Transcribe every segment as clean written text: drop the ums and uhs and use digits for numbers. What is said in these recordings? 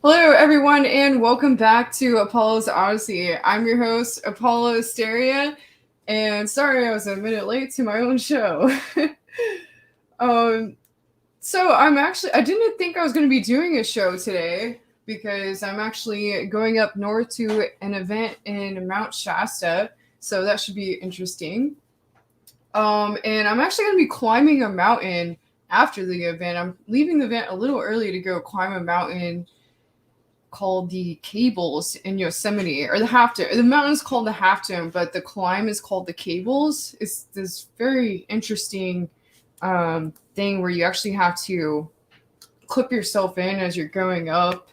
Hello, everyone, and welcome back to Apollo's Odyssey. I'm your host, Apolla Asteria, and sorry I was a minute late to my own show. um, I didn't think I was going to be doing a show today because I'm actually going up north to an event in Mount Shasta, so that should be interesting. And I'm actually going to be climbing a mountain after the event. I'm leaving the event a little early to go climb a mountain called the Cables in Yosemite, or the Half Dome. The mountain is called the Half Dome, but the climb is called the Cables. It's this very interesting thing where you actually have to clip yourself in as you're going up,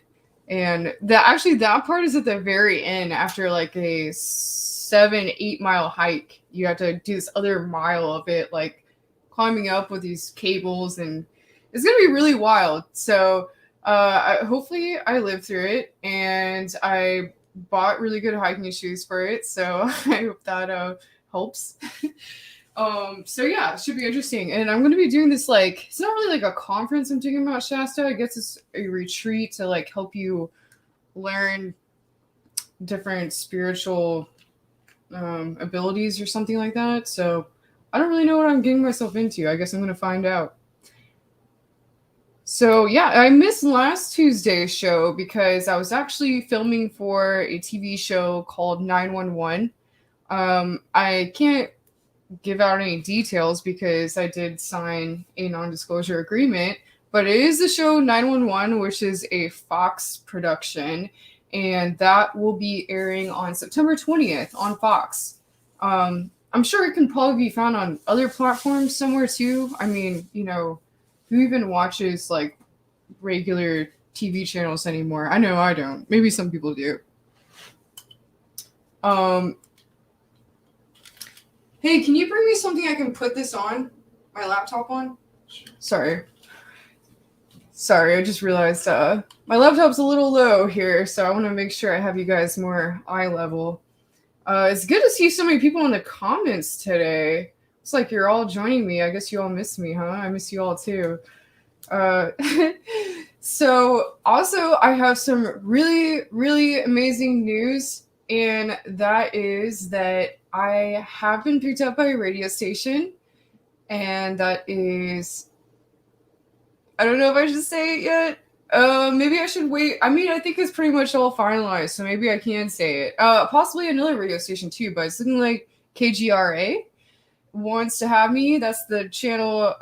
and that part is at the very end after like a 7-8 mile hike. You have to do this other mile of it, like climbing up with these cables, and it's gonna be really wild. So hopefully I live through it, and I bought really good hiking shoes for it, so I hope that helps. So yeah, it should be interesting. And I'm going to be doing this, like, it's not really like a conference I'm doing about Shasta. I guess it's a retreat to like help you learn different spiritual abilities or something like that. So I don't really know what I'm getting myself into. I guess I'm going to find out. So yeah, I missed last Tuesday's show because I was actually filming for a TV show called 911. I can't give out any details because I did sign a non-disclosure agreement, but it is the show 911, which is a Fox production, and that will be airing on September 20th on Fox. I'm sure it can probably be found on other platforms somewhere too. I mean, who even watches like regular TV channels anymore? I know I don't. Maybe some people do. Hey, can you bring me something I can put this on? My laptop on? Sorry, I just realized my laptop's a little low here, so I want to make sure I have you guys more eye level. It's good to see so many people in the comments today. It's like you're all joining me. I guess you all miss me, huh? I miss you all too. Uh, so also I have some really, really amazing news, and that is that I have been picked up by a radio station, and that is, I don't know if I should say it yet. Maybe I should wait. I mean, I think it's pretty much all finalized, so maybe I can say it. Possibly another radio station too, but it's looking like KGRA wants to have me. That's the channel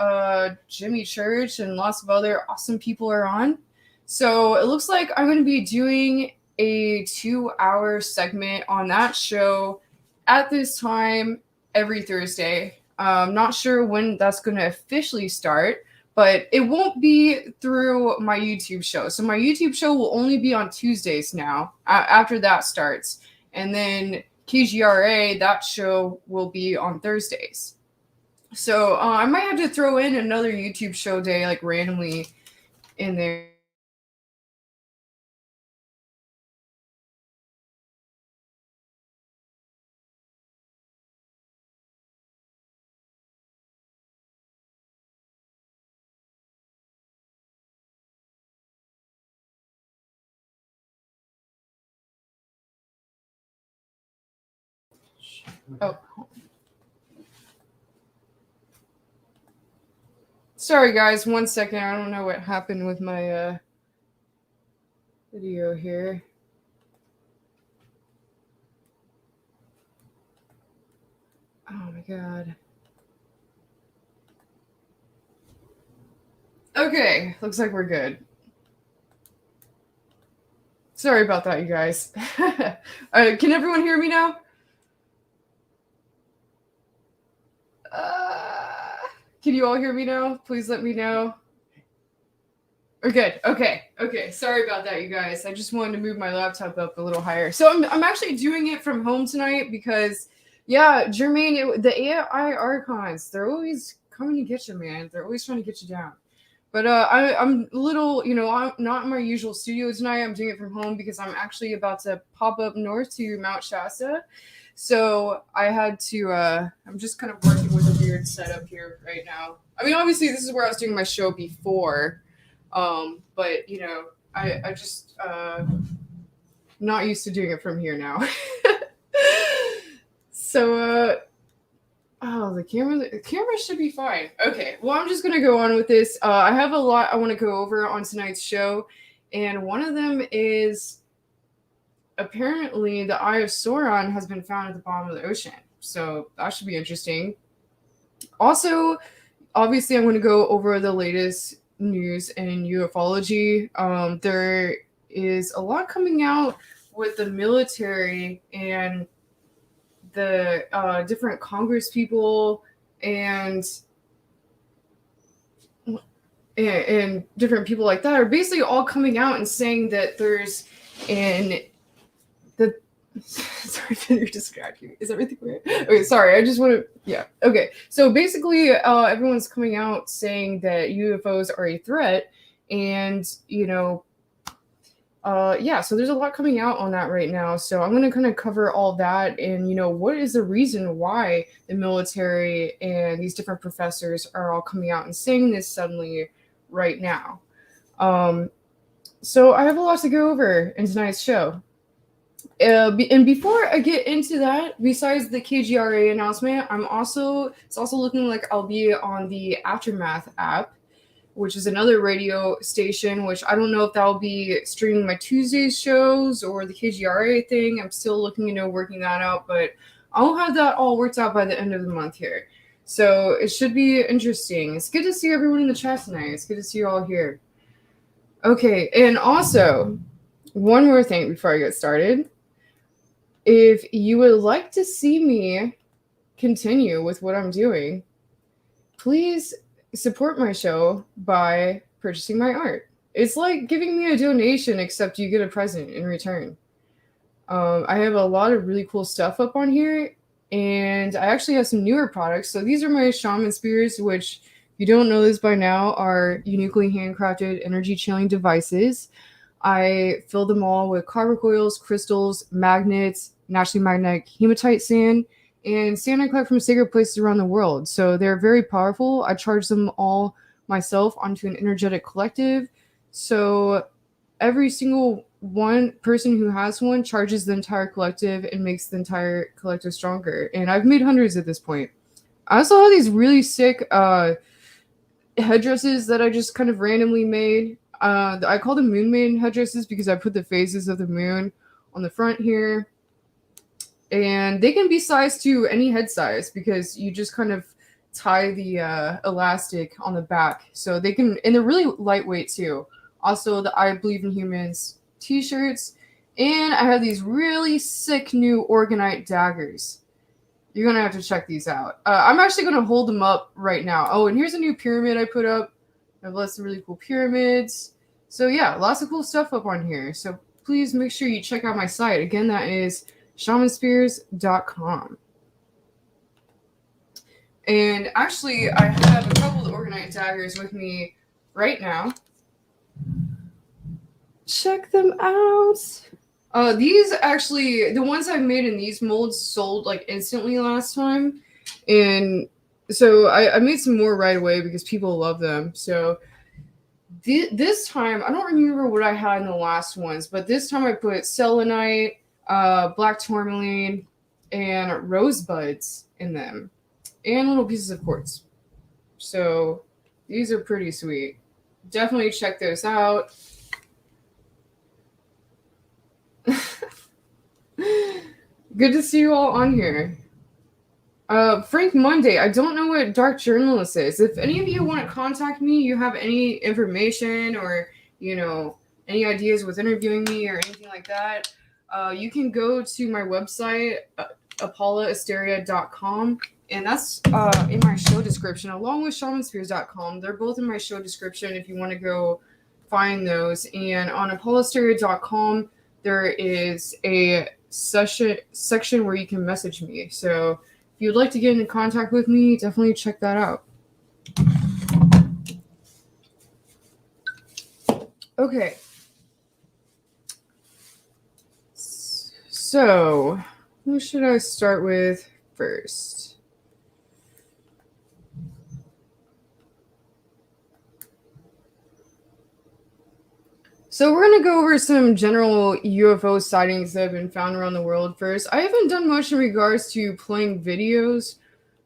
Jimmy Church and lots of other awesome people are on. So it looks like I'm going to be doing a 2-hour segment on that show at this time every Thursday. Not sure when that's going to officially start, but it won't be through my YouTube show. So my YouTube show will only be on Tuesdays now, after that starts. And then KGRA, that show will be on Thursdays. So I might have to throw in another YouTube show day, like randomly in there. Oh, sorry guys, 1 second. I don't know what happened with my video here. Oh my god. Okay, looks like we're good. Sorry about that, you guys. Can everyone hear me now? Can you all hear me now? Please let me know. We're good. Okay. Sorry about that, you guys. I just wanted to move my laptop up a little higher. So I'm actually doing it from home tonight because, yeah, Jermaine, the AI archons, they're always coming to get you, man. They're always trying to get you down. But I'm a little, I'm not in my usual studio tonight. I'm doing it from home because I'm actually about to pop up north to Mount Shasta. So I had to, I'm just kind of working with a weird setup here right now. I mean, obviously, this is where I was doing my show before. But you know, I just not used to doing it from here now. So oh, the camera should be fine. Okay, well, I'm just gonna go on with this. I have a lot I want to go over on tonight's show, and one of them is apparently the Eye of Sauron has been found at the bottom of the ocean. So that should be interesting. Also, obviously, I'm going to go over the latest news in ufology. There is a lot coming out with the military and the different Congress people and different people like that are basically all coming out and saying that there's sorry for your distraction. Is everything weird? Okay, sorry. I just want to. Yeah. Okay. So basically, everyone's coming out saying that UFOs are a threat, and yeah. So there's a lot coming out on that right now. So I'm gonna kind of cover all that, and what is the reason why the military and these different professors are all coming out and saying this suddenly right now. So I have a lot to go over in tonight's show. And before I get into that, besides the KGRA announcement, it's also looking like I'll be on the Aftermath app, which is another radio station, which I don't know if that'll be streaming my Tuesdays shows or the KGRA thing. I'm still looking working that out, but I'll have that all worked out by the end of the month here. So it should be interesting. It's good to see everyone in the chat tonight. It's good to see you all here. Okay, and also, one more thing before I get started. If you would like to see me continue with what I'm doing, please support my show by purchasing my art. It's like giving me a donation, except you get a present in return. I have a lot of really cool stuff up on here, and I actually have some newer products. So these are my Shaman Spears, which, if you don't know this by now, are uniquely handcrafted energy channeling devices. I fill them all with carbon coils, crystals, magnets, naturally magnetic hematite sand, and sand I collect from sacred places around the world. So they're very powerful. I charge them all myself onto an energetic collective. So every single one person who has one charges the entire collective and makes the entire collective stronger. And I've made hundreds at this point. I also have these really sick headdresses that I just kind of randomly made. I call them Moon Maiden headdresses because I put the phases of the moon on the front here. And they can be sized to any head size because you just kind of tie the elastic on the back. So they can, and they're really lightweight too. Also, the I Believe in Humans t-shirts. And I have these really sick new Orgonite daggers. You're going to have to check these out. I'm actually going to hold them up right now. Oh, and here's a new pyramid I put up. I have lots of really cool pyramids. So yeah, lots of cool stuff up on here. So please make sure you check out my site. Again, that is shamanspears.com. And actually, I have a couple of Orgonite daggers with me right now. Check them out. These actually, the ones I made in these molds sold like instantly last time. And so I made some more right away because people love them. So this time, I don't remember what I had in the last ones, but this time I put selenite, black tourmaline, and rosebuds in them, and little pieces of quartz. So these are pretty sweet. Definitely check those out. Good to see you all on here. Frank Monday, I don't know what Dark Journalist is. If any of you want to contact me, you have any information or, any ideas with interviewing me or anything like that, you can go to my website, apollaasteria.com, and that's in my show description, along with shamanspears.com. They're both in my show description if you want to go find those. And on apollaasteria.com, there is a section where you can message me. So if you'd like to get into contact with me, definitely check that out. Okay. So, who should I start with first? So we're going to go over some general UFO sightings that have been found around the world first. I haven't done much in regards to playing videos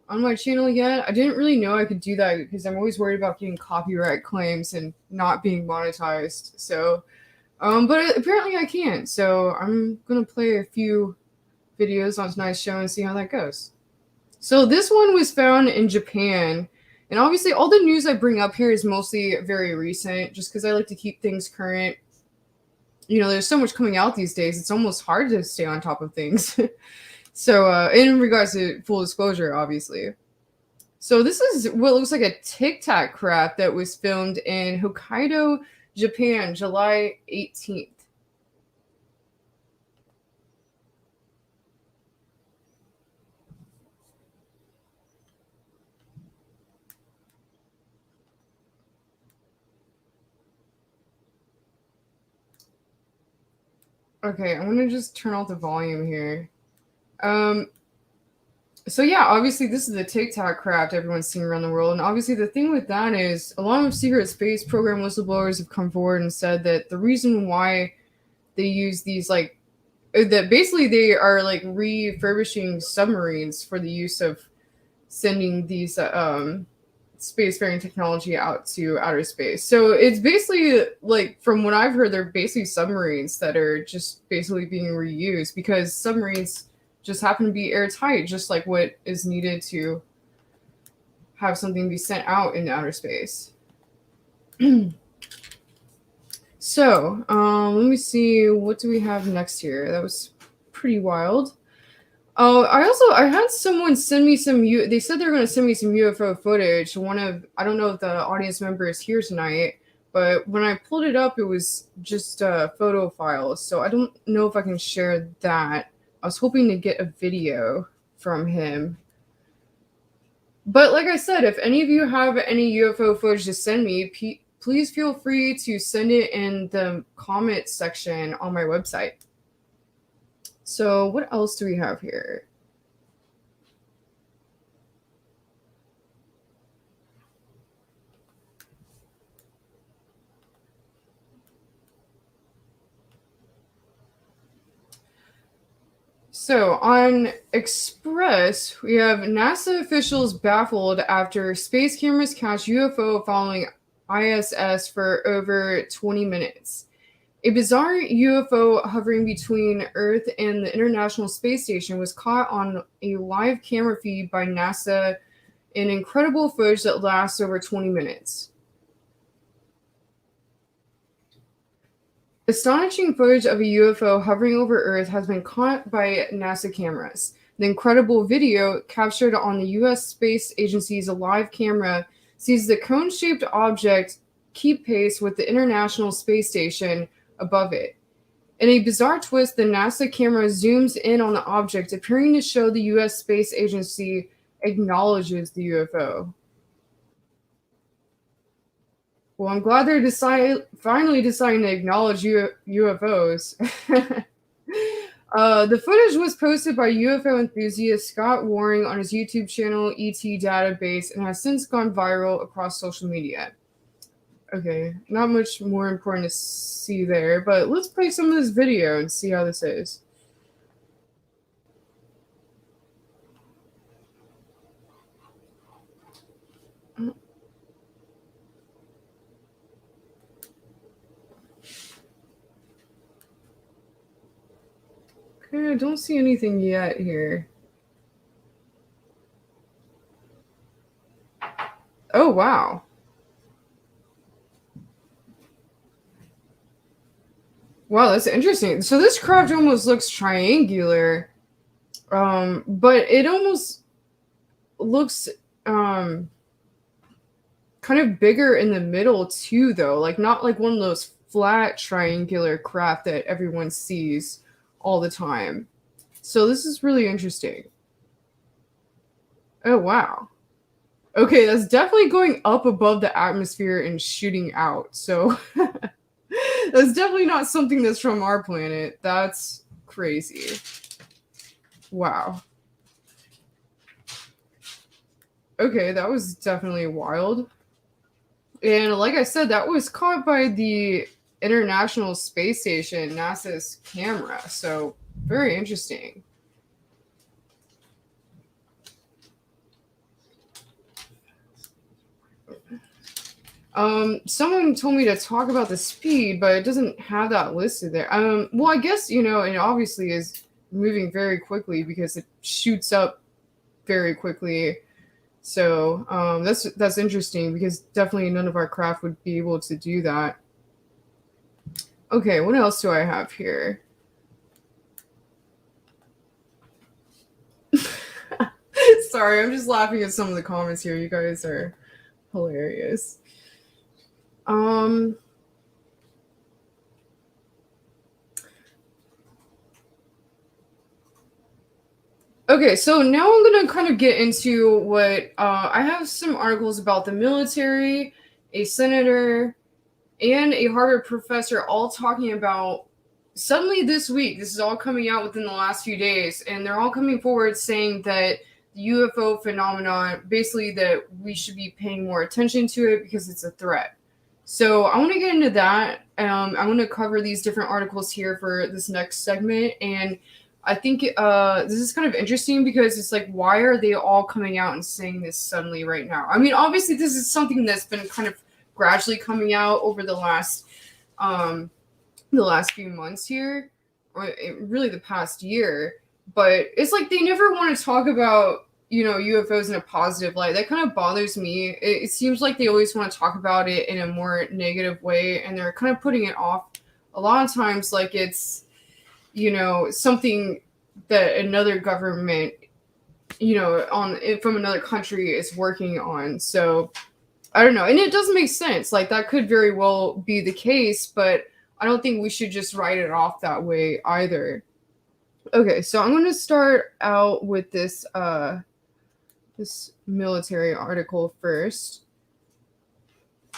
on my channel yet. I didn't really know I could do that because I'm always worried about getting copyright claims and not being monetized. So, but apparently I can. So I'm going to play a few videos on tonight's show and see how that goes. So this one was found in Japan. And obviously all the news I bring up here is mostly very recent just because I like to keep things current. You know, there's so much coming out these days. It's almost hard to stay on top of things. So in regards to full disclosure, obviously. So this is what looks like a Tic Tac craft that was filmed in Hokkaido, Japan, July 18th. Okay, I'm gonna just turn off the volume here. So yeah, obviously this is the Tic Tac craft everyone's seen around the world, and obviously the thing with that is a lot of secret space program whistleblowers have come forward and said that the reason why they use these that basically they are like refurbishing submarines for the use of sending these spacefaring technology out to outer space. So it's basically like, from what I've heard, they're basically submarines that are just basically being reused because submarines just happen to be airtight, just like what is needed to have something be sent out in outer space. So let me see, what do we have next here? That was pretty wild. Oh, I had someone send me some they said they were going to send me some UFO footage. I don't know if the audience member is here tonight, but when I pulled it up, it was just photo files. So I don't know if I can share that. I was hoping to get a video from him. But like I said, if any of you have any UFO footage to send me, please feel free to send it in the comment section on my website. So what else do we have here? So on Express, we have NASA officials baffled after space cameras catch UFO following ISS for over 20 minutes. A bizarre UFO hovering between Earth and the International Space Station was caught on a live camera feed by NASA in incredible footage that lasts over 20 minutes. Astonishing footage of a UFO hovering over Earth has been caught by NASA cameras. The incredible video, captured on the U.S. Space Agency's live camera, sees the cone-shaped object keep pace with the International Space Station above it. In a bizarre twist, the NASA camera zooms in on the object, appearing to show the U.S. Space Agency acknowledges the UFO. Well, I'm glad they're finally deciding to acknowledge UFOs. The footage was posted by UFO enthusiast Scott Waring on his YouTube channel ET Database and has since gone viral across social media. Okay, not much more important to see there, but let's play some of this video and see how this is. Okay, I don't see anything yet here. Oh, wow. Wow, that's interesting. So this craft almost looks triangular, but it almost looks kind of bigger in the middle too, though. Like, not like one of those flat triangular craft that everyone sees all the time. So this is really interesting. Oh, wow. Okay, that's definitely going up above the atmosphere and shooting out. So that's definitely not something that's from our planet. That's crazy. Wow. Okay, that was definitely wild. And like I said, that was caught by the International Space Station, NASA's camera. So very interesting. Someone told me to talk about the speed, but it doesn't have that listed there. Well, I guess, you know, it obviously is moving very quickly because it shoots up very quickly. So, that's interesting because definitely none of our craft would be able to do that. Okay, what else do I have here? Sorry, I'm just laughing at some of the comments here. You guys are hilarious. Okay, so now I'm going to kind of get into what I have some articles about the military, a senator, and a Harvard professor all talking about suddenly this week. This is all coming out within the last few days, and they're all coming forward saying that the UFO phenomenon, basically that we should be paying more attention to it because it's a threat. So I want to get into that. I'm going to cover these different articles here for this next segment, and I think this is kind of interesting because it's like, why are they all coming out and saying this suddenly right now? I mean, obviously, this is something that's been kind of gradually coming out over the last few months here, or really the past year. But it's like they never want to talk about, you know, UFOs in a positive light. That kind of bothers me. It seems like they always want to talk about it in a more negative way, and they're kind of putting it off a lot of times like it's, you know, something that another government, you know, from another country is working on. So I don't know. And it doesn't make sense. Like, that could very well be the case, but I don't think we should just write it off that way either. Okay, so I'm going to start out with this this military article first.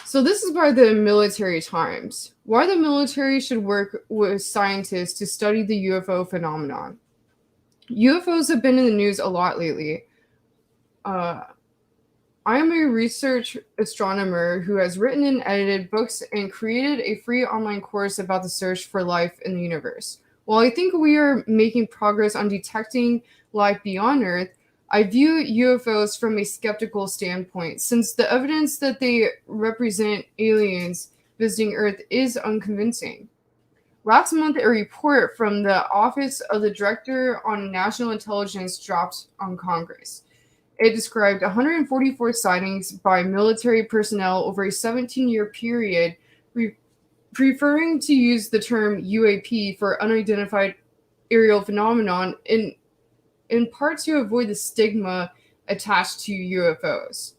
So this is by the Military Times. Why the military should work with scientists to study the UFO phenomenon. UFOs have been in the news a lot lately. I am a research astronomer who has written and edited books and created a free online course about the search for life in the universe. While I think we are making progress on detecting life beyond Earth, I view UFOs from a skeptical standpoint, since the evidence that they represent aliens visiting Earth is unconvincing. Last month, a report from the Office of the Director on National Intelligence dropped on Congress. It described 144 sightings by military personnel over a 17-year period, preferring to use the term UAP for unidentified aerial phenomenon in part to avoid the stigma attached to UFOs.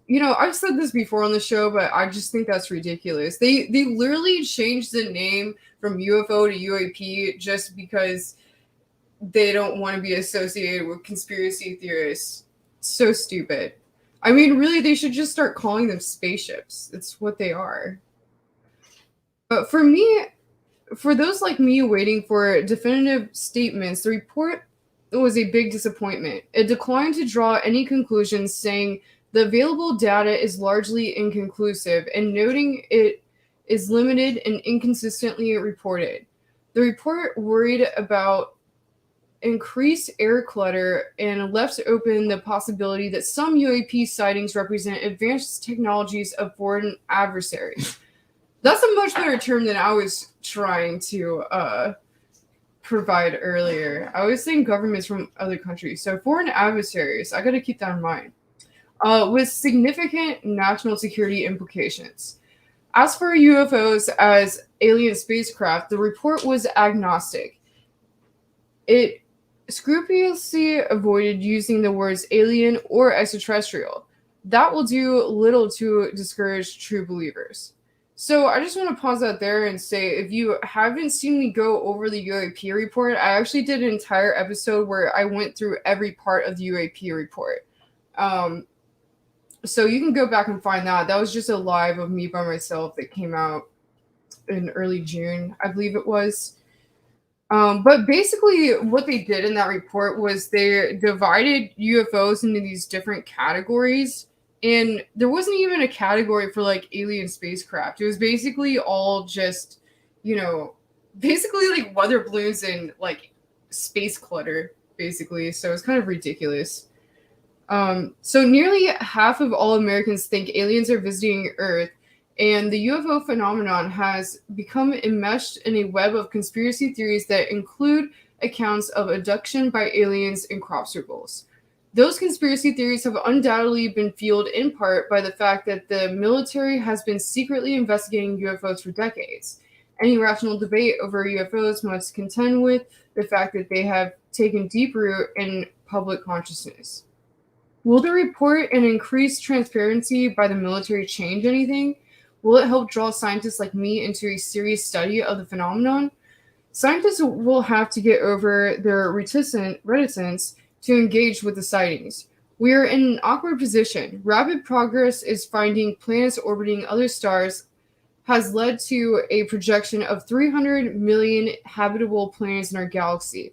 You know, I've said this before on the show, but I just think that's ridiculous. They literally changed the name from UFO to UAP just because they don't want to be associated with conspiracy theorists. So stupid. I mean, really, they should just start calling them spaceships. It's what they are. But for those like me waiting for definitive statements, the report was a big disappointment. It declined to draw any conclusions, saying the available data is largely inconclusive and noting it is limited and inconsistently reported. The report worried about increased air clutter and left open the possibility that some UAP sightings represent advanced technologies of foreign adversaries. That's a much better term than I was trying to provide earlier. I was saying governments from other countries. So foreign adversaries, I got to keep that in mind. With significant national security implications. As for UFOs as alien spacecraft, the report was agnostic. It scrupulously avoided using the words alien or extraterrestrial. That will do little to discourage true believers. So I just want to pause out there and say, if you haven't seen me go over the UAP report, I actually did an entire episode where I went through every part of the UAP report. So you can go back and find that. That was just a live of me by myself that came out in early June, I believe it was. But basically what they did in that report was they divided UFOs into these different categories. And there wasn't even a category for like alien spacecraft. It was basically all just, you know, basically like weather balloons and like space clutter, basically. So it's kind of ridiculous. So nearly half of all Americans think aliens are visiting Earth, and the UFO phenomenon has become enmeshed in a web of conspiracy theories that include accounts of abduction by aliens and crop circles. Those conspiracy theories have undoubtedly been fueled in part by the fact that the military has been secretly investigating UFOs for decades. Any rational debate over UFOs must contend with the fact that they have taken deep root in public consciousness. Will the report and increased transparency by the military change anything? Will it help draw scientists like me into a serious study of the phenomenon? Scientists will have to get over their reticence to engage with the sightings. We are in an awkward position. Rapid progress is finding planets orbiting other stars has led to a projection of 300 million habitable planets in our galaxy.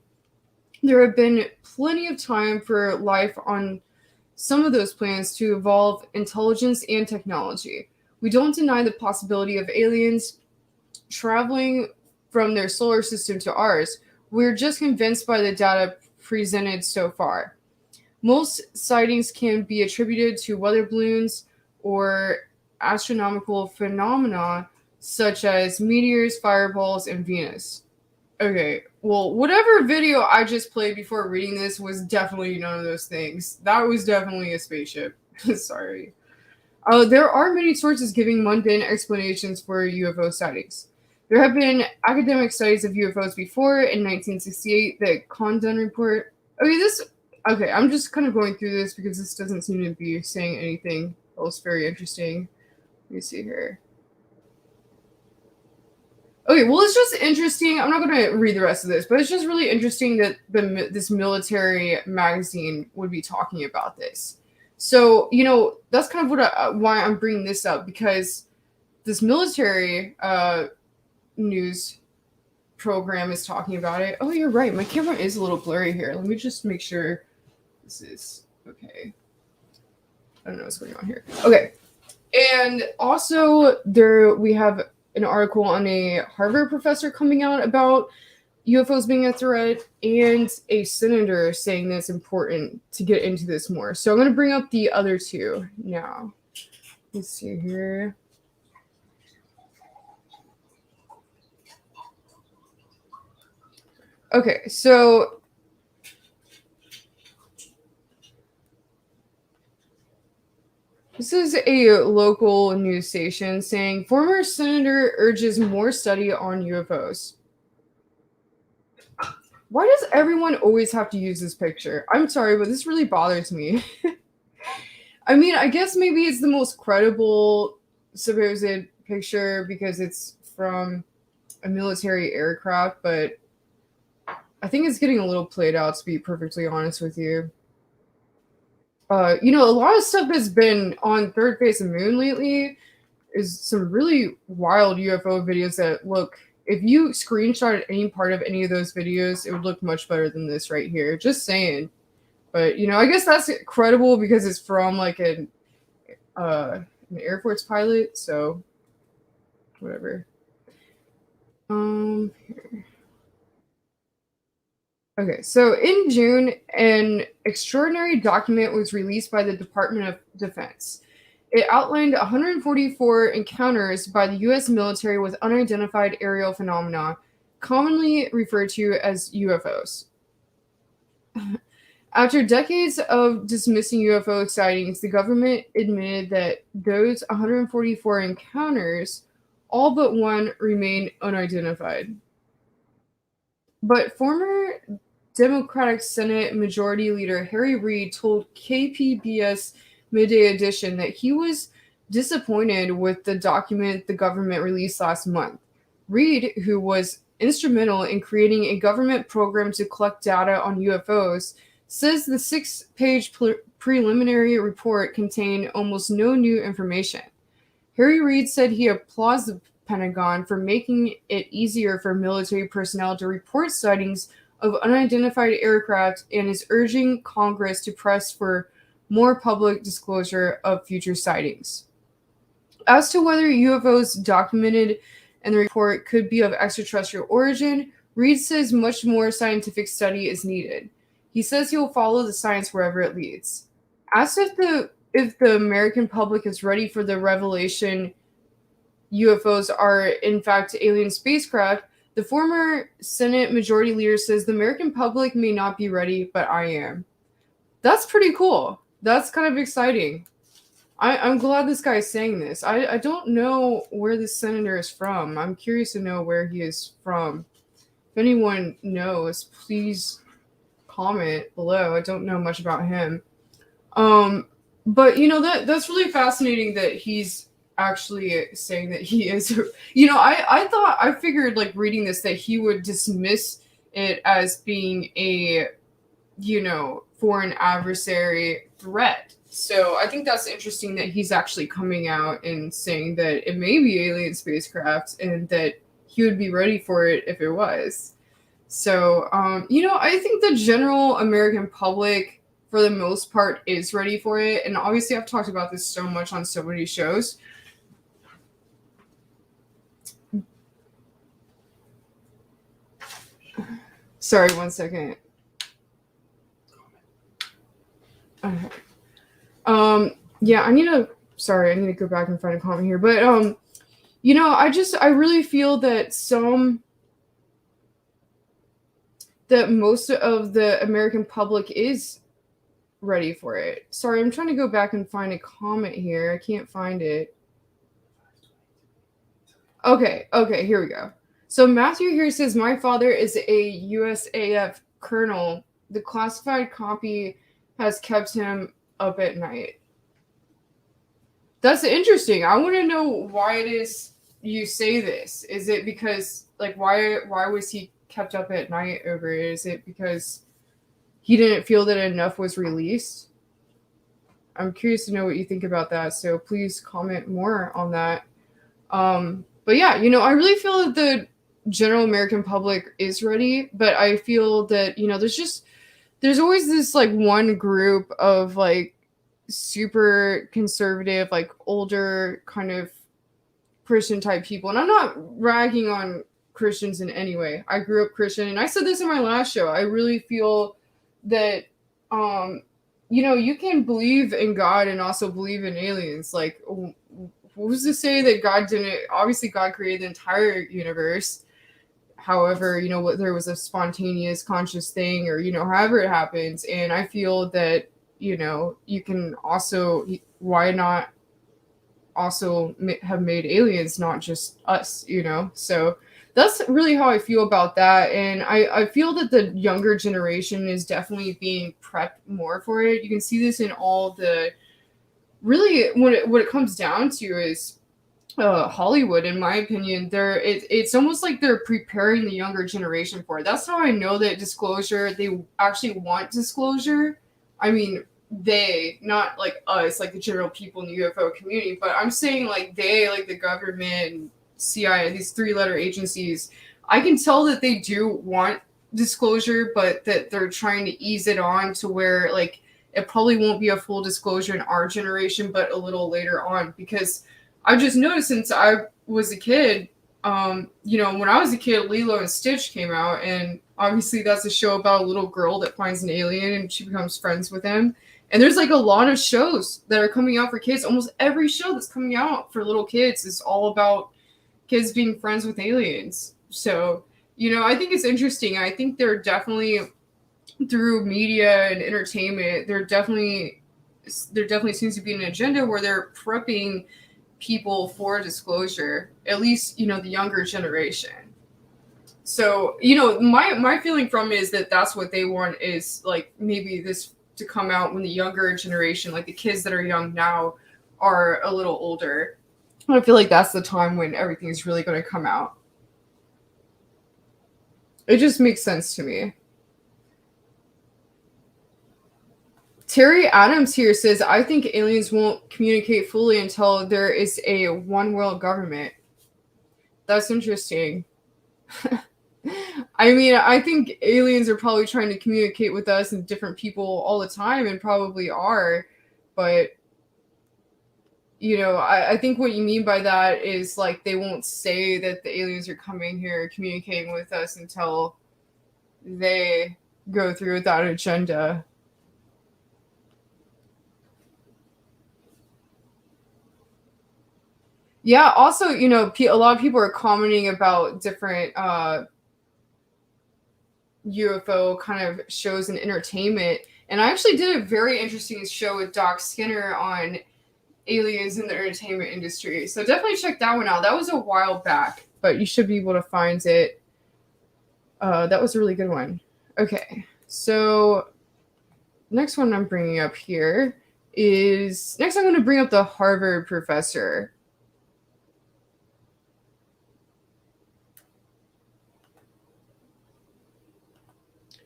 There have been plenty of time for life on some of those planets to evolve intelligence and technology. We don't deny the possibility of aliens traveling from their solar system to ours. We're just convinced by the data presented so far. Most sightings can be attributed to weather balloons or astronomical phenomena such as meteors, fireballs, and Venus. Okay, well, whatever video I just played before reading this was definitely none of those things. That was definitely a spaceship. Sorry. There are many sources giving mundane explanations for UFO sightings. There have been academic studies of UFOs before in 1968, the Condon report. Okay, I'm just kind of going through this because this doesn't seem to be saying anything else very interesting. Let me see here. Okay, well, it's just interesting. I'm not going to read the rest of this, but it's just really interesting that this military magazine would be talking about this. So, that's kind of why I'm bringing this up, because this military news program is talking about it. Oh, you're right. My camera is a little blurry here. Let me just make sure this is okay. I don't know what's going on here. Okay. And also we have an article on a Harvard professor coming out about UFOs being a threat, and a senator saying that it's important to get into this more. So I'm going to bring up the other two now. Let's see here. Okay, so this is a local news station saying former senator urges more study on UFOs. Why does everyone always have to use this picture? I'm sorry, but this really bothers me. I mean, I guess maybe it's the most credible supposed picture because it's from a military aircraft, but I think it's getting a little played out, to be perfectly honest with you. A lot of stuff that's been on Third Face of Moon lately is some really wild UFO videos that look, if you screenshot any part of any of those videos, it would look much better than this right here. Just saying. But, I guess that's credible because it's from like an Air Force pilot, so whatever. Here. Okay, so in June, an extraordinary document was released by the Department of Defense. It outlined 144 encounters by the U.S. military with unidentified aerial phenomena, commonly referred to as UFOs. After decades of dismissing UFO sightings, the government admitted that those 144 encounters, all but one, remain unidentified. But former Democratic Senate Majority Leader Harry Reid told KPBS Midday Edition that he was disappointed with the document the government released last month. Reid, who was instrumental in creating a government program to collect data on UFOs, says the 6-page preliminary report contained almost no new information. Harry Reid said he applauds the Pentagon for making it easier for military personnel to report sightings of unidentified aircraft and is urging Congress to press for more public disclosure of future sightings. As to whether UFOs documented in the report could be of extraterrestrial origin, Reed says much more scientific study is needed. He says he will follow the science wherever it leads. As if the American public is ready for the revelation UFOs are in fact alien spacecraft, the former Senate Majority Leader says the American public may not be ready, but I am. That's pretty cool. That's kind of exciting. I'm glad this guy is saying this. I don't know where this senator is from. I'm curious to know where he is from. If anyone knows, please comment below. I don't know much about him. But that's really fascinating that he's actually saying that he is. I figured like reading this that he would dismiss it as being a foreign adversary threat. So I think that's interesting that he's actually coming out and saying that it may be alien spacecraft and that he would be ready for it if it was. So, I think the general American public, for the most part, is ready for it. And obviously, I've talked about this so much on so many shows. Sorry, 1 second. Okay. I need to go back and find a comment here. But, I really feel that that most of the American public is ready for it. Sorry, I'm trying to go back and find a comment here. I can't find it. Okay, here we go. So Matthew here says, my father is a USAF colonel. The classified copy has kept him up at night. That's interesting. I want to know why it is you say this. Is it because, like, why was he kept up at night over it? Is it because he didn't feel that enough was released? I'm curious to know what you think about that, so please comment more on that. But yeah, I really feel that the general American public is ready, but I feel that, there's always this like one group of like super conservative, like older kind of Christian type people. And I'm not ragging on Christians in any way. I grew up Christian, and I said this in my last show. I really feel that you can believe in God and also believe in aliens. Like, who's to say that God didn't? Obviously, God created the entire universe. However, there was a spontaneous conscious thing, or however it happens. And I feel that you can also, why not also have made aliens, not just us, so that's really how I feel about that. And I feel that the younger generation is definitely being prepped more for it. You can see this in all the, really, what it comes down to is Hollywood, in my opinion. It's almost like they're preparing the younger generation for it. That's how I know that they actually want disclosure. I mean, they, not like us, like the general people in the UFO community, but I'm saying like they, like the government, CIA, these 3-letter agencies, I can tell that they do want disclosure, but that they're trying to ease it on to where like it probably won't be a full disclosure in our generation, but a little later on. Because I've just noticed since I was a kid, when I was a kid, Lilo and Stitch came out, and obviously that's a show about a little girl that finds an alien and she becomes friends with him. And there's like a lot of shows that are coming out for kids. Almost every show that's coming out for little kids is all about kids being friends with aliens. So, I think it's interesting. I think they're definitely, through media and entertainment, there definitely seems to be an agenda where they're prepping people for disclosure, at least, the younger generation. So, my feeling from it is that that's what they want, is like maybe this to come out when the younger generation, like the kids that are young now, are a little older. I feel like that's the time when everything's really going to come out. It just makes sense to me. Terry Adams here says, I think aliens won't communicate fully until there is a one world government. That's interesting. I mean, I think aliens are probably trying to communicate with us and different people all the time, and probably are. but I think what you mean by that is like they won't say that the aliens are coming here communicating with us until they go through with that agenda. Yeah, also, a lot of people are commenting about different UFO kind of shows and entertainment. And I actually did a very interesting show with Doc Skinner on aliens in the entertainment industry. So definitely check that one out. That was a while back, but you should be able to find it. That was a really good one. Okay, so next one I'm bringing up here is next I'm going to bring up the Harvard professor.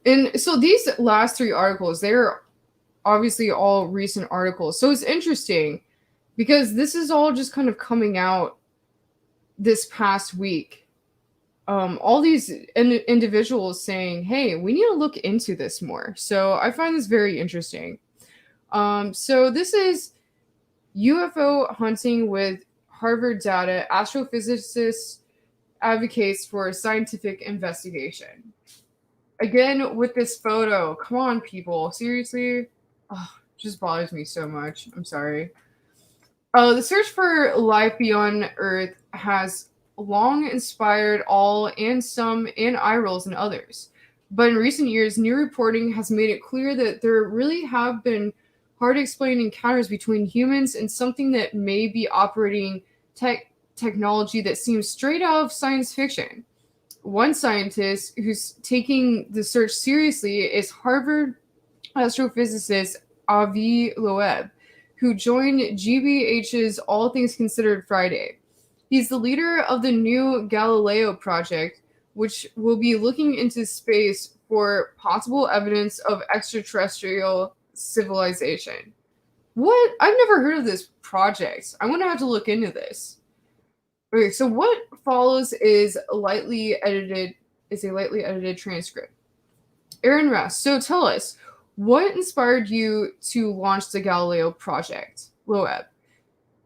And so these last three articles, they're obviously all recent articles. So it's interesting because this is all just kind of coming out this past week. All these individuals saying, hey, we need to look into this more. So I find this very interesting. So this is UFO hunting with Harvard data. Astrophysicist advocates for scientific investigation. Again, with this photo. Come on, people. Seriously? Oh, it just bothers me so much. I'm sorry. The search for life beyond Earth has long inspired all and some and eye rolls in others. But in recent years, new reporting has made it clear that there really have been hard to explain encounters between humans and something that may be operating technology that seems straight out of science fiction. One scientist who's taking the search seriously is Harvard astrophysicist Avi Loeb, who joined GBH's All Things Considered Friday. He's the leader of the new Galileo project, which will be looking into space for possible evidence of extraterrestrial civilization. What? I've never heard of this project. I'm going to have to look into this. Okay, so what follows is a lightly edited transcript. Aaron Russ, so tell us, what inspired you to launch the Galileo project, Loeb?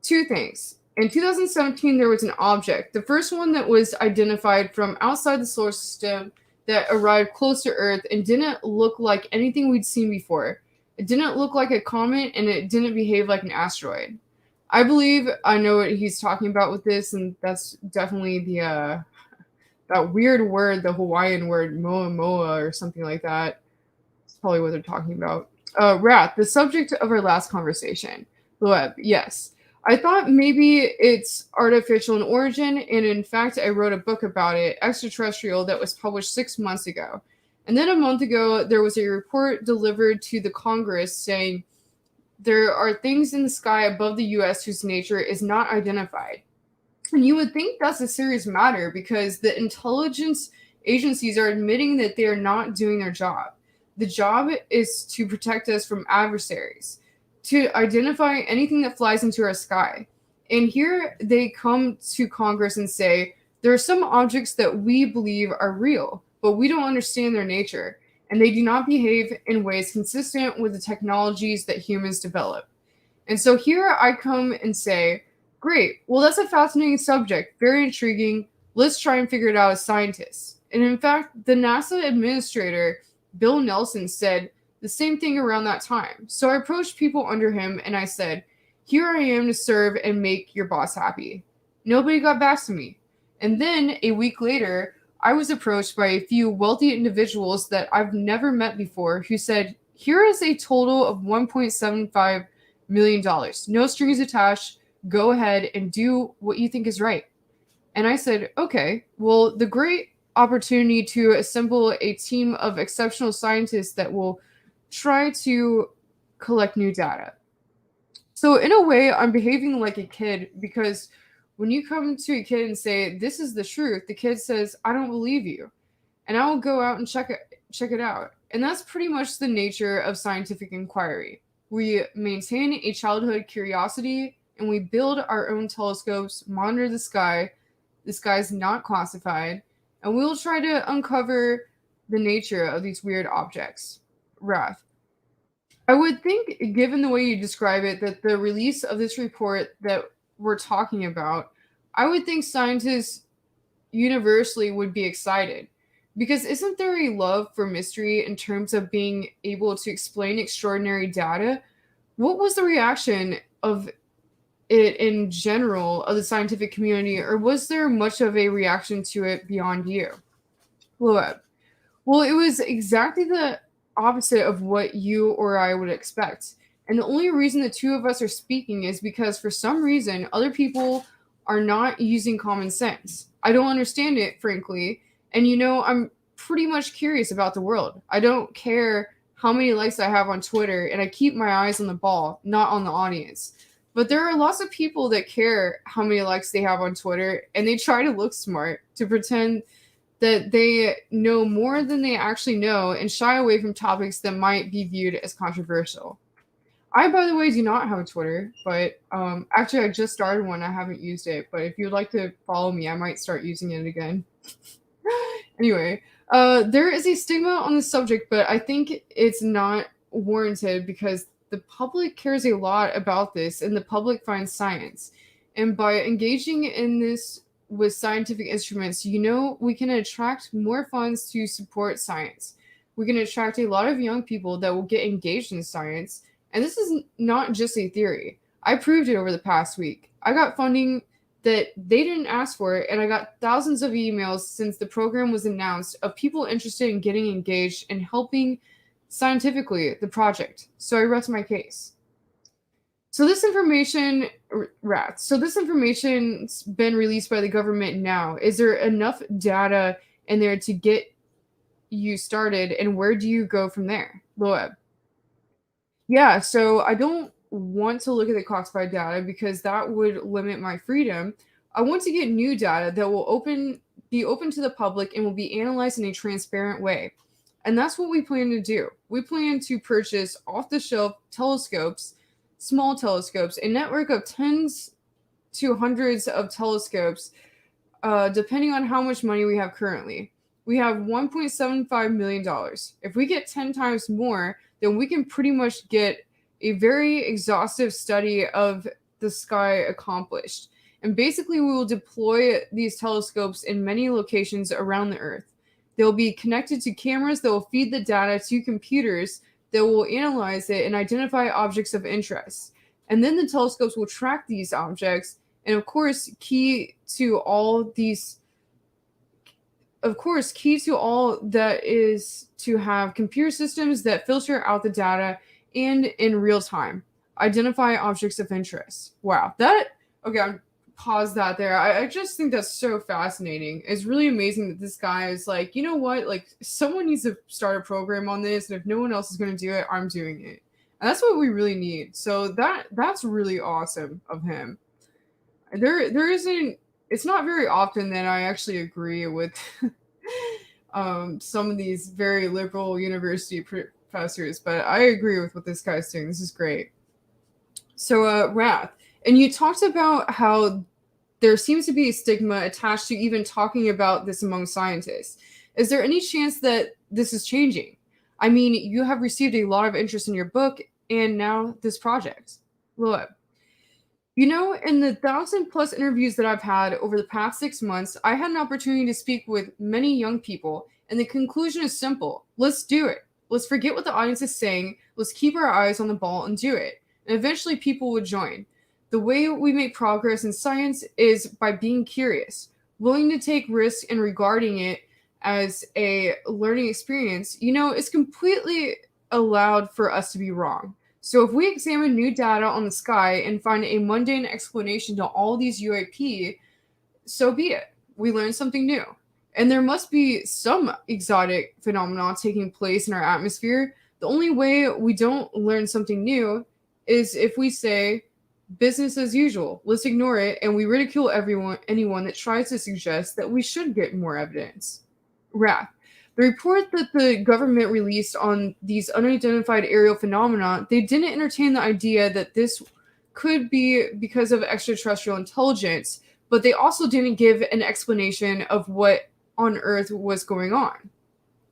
Two things. In 2017, there was an object, the first one that was identified from outside the solar system that arrived close to Earth and didn't look like anything we'd seen before. It didn't look like a comet, and it didn't behave like an asteroid. I believe I know what he's talking about with this, and that's definitely the that weird word, the Hawaiian word moa moa or something like that. It's probably what they're talking about. Wrath, the subject of our last conversation. Loeb, yes. I thought maybe it's artificial in origin, and in fact, I wrote a book about it, Extraterrestrial, that was published 6 months ago. And then a month ago, there was a report delivered to the Congress saying there are things in the sky above the U.S. whose nature is not identified. And you would think that's a serious matter because the intelligence agencies are admitting that they are not doing their job. The job is to protect us from adversaries, to identify anything that flies into our sky. And here they come to Congress and say, there are some objects that we believe are real, but we don't understand their nature, and they do not behave in ways consistent with the technologies that humans develop. And so here I come and say, great, well, that's a fascinating subject, very intriguing. Let's try and figure it out as scientists. And in fact, the NASA administrator, Bill Nelson, said the same thing around that time. So I approached people under him and I said, here I am to serve and make your boss happy. Nobody got back to me. And then a week later, I was approached by a few wealthy individuals that I've never met before who said, here is a total of $1.75 million. No strings attached. Go ahead and do what you think is right. And I said, okay, well, the great opportunity to assemble a team of exceptional scientists that will try to collect new data. So in a way, I'm behaving like a kid because when you come to a kid and say, this is the truth, the kid says, I don't believe you. And I will go out and check it out. And that's pretty much the nature of scientific inquiry. We maintain a childhood curiosity and we build our own telescopes, monitor the sky. The sky is not classified. And we will try to uncover the nature of these weird objects. Wrath. I would think, given the way you describe it, that the release of this report that we're talking about, I would think scientists universally would be excited. Because isn't there a love for mystery in terms of being able to explain extraordinary data? What was the reaction of it in general of the scientific community, or was there much of a reaction to it beyond you? Well, well, it was exactly the opposite of what you or I would expect. And the only reason the two of us are speaking is because for some reason other people are not using common sense. I don't understand it, frankly. And I'm pretty much curious about the world. I don't care how many likes I have on Twitter, and I keep my eyes on the ball, not on the audience. But there are lots of people that care how many likes they have on Twitter, and they try to look smart to pretend that they know more than they actually know and shy away from topics that might be viewed as controversial. I, by the way, do not have a Twitter, but actually, I just started one. I haven't used it, but if you'd like to follow me, I might start using it again. Anyway, there is a stigma on the subject, but I think it's not warranted because the public cares a lot about this and the public finds science. And by engaging in this with scientific instruments, we can attract more funds to support science. We can attract a lot of young people that will get engaged in science. And this is not just a theory. I proved it over the past week. I got funding that they didn't ask for it, and I got thousands of emails since the program was announced of people interested in getting engaged and helping scientifically the project. So I rest my case. So this information's been released by the government now. Is there enough data in there to get you started, and where do you go from there? Loeb. Yeah, so I don't want to look at the classified data because that would limit my freedom. I want to get new data that will be open to the public and will be analyzed in a transparent way. And that's what we plan to do. We plan to purchase off-the-shelf telescopes, small telescopes, a network of tens to hundreds of telescopes, depending on how much money we have currently. We have $1.75 million. If we get 10 times more, then we can pretty much get a very exhaustive study of the sky accomplished. And basically, we will deploy these telescopes in many locations around the Earth. They'll be connected to cameras that will feed the data to computers that will analyze it and identify objects of interest. And then the telescopes will track these objects. And of course, key to all that is to have computer systems that filter out the data and in real time identify objects of interest. Wow. I'm pause that there. I just think that's so fascinating. It's really amazing that this guy is like, you know what? Like, someone needs to start a program on this, and if no one else is going to do it, I'm doing it. And that's what we really need. So that's really awesome of him. There isn't. It's not very often that I actually agree with some of these very liberal university professors, but I agree with what this guy's doing. This is great. So, Wrath, and you talked about how there seems to be a stigma attached to even talking about this among scientists. Is there any chance that this is changing? I mean, you have received a lot of interest in your book and now this project. Loeb. In the 1,000+ interviews that I've had over the past 6 months, I had an opportunity to speak with many young people, and the conclusion is simple. Let's do it. Let's forget what the audience is saying. Let's keep our eyes on the ball and do it. And eventually people would join. The way we make progress in science is by being curious, willing to take risks and regarding it as a learning experience. It's completely allowed for us to be wrong. So if we examine new data on the sky and find a mundane explanation to all these UAP, so be it. We learn something new. And there must be some exotic phenomena taking place in our atmosphere. The only way we don't learn something new is if we say business as usual. Let's ignore it, and we ridicule anyone that tries to suggest that we should get more evidence. Wrath. The report that the government released on these unidentified aerial phenomena, they didn't entertain the idea that this could be because of extraterrestrial intelligence, but they also didn't give an explanation of what on Earth was going on.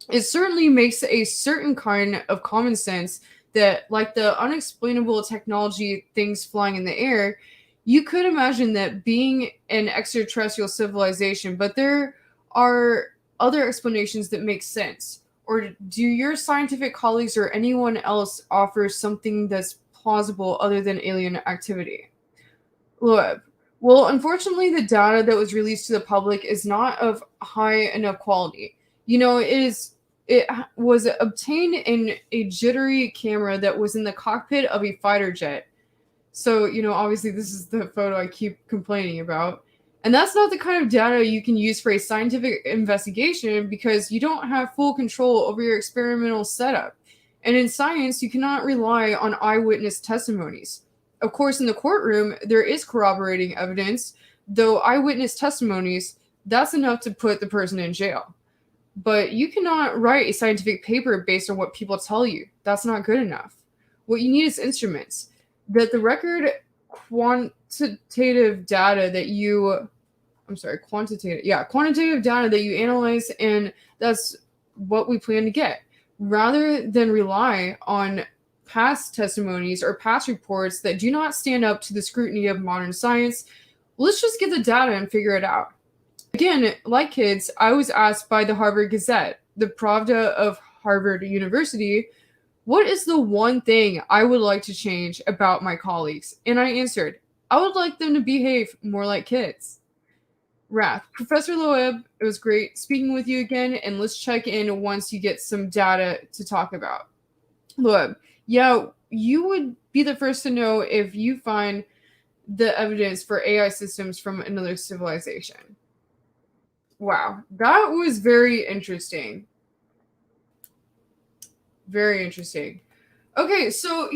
It certainly makes a certain kind of common sense that, like the unexplainable technology things flying in the air, you could imagine that being an extraterrestrial civilization, but there are other explanations that make sense. Or do your scientific colleagues or anyone else offer something that's plausible other than alien activity? Loeb. Well, unfortunately, the data that was released to the public is not of high enough quality. It was obtained in a jittery camera that was in the cockpit of a fighter jet. So, obviously, this is the photo I keep complaining about. And that's not the kind of data you can use for a scientific investigation because you don't have full control over your experimental setup. And in science, you cannot rely on eyewitness testimonies. Of course, in the courtroom, there is corroborating evidence, though eyewitness testimonies, that's enough to put the person in jail. But you cannot write a scientific paper based on what people tell you. That's not good enough. What you need is instruments. That the record quantitative data that you analyze, and that's what we plan to get. Rather than rely on past testimonies or past reports that do not stand up to the scrutiny of modern science, let's just get the data and figure it out. Again, like kids, I was asked by the Harvard Gazette, the Pravda of Harvard University, what is the one thing I would like to change about my colleagues? And I answered, I would like them to behave more like kids. Wrath. Professor Loeb, it was great speaking with you again, and let's check in once you get some data to talk about. Loeb, yeah, you would be the first to know if you find the evidence for AI systems from another civilization. Wow, that was very interesting. Very interesting. Okay, so,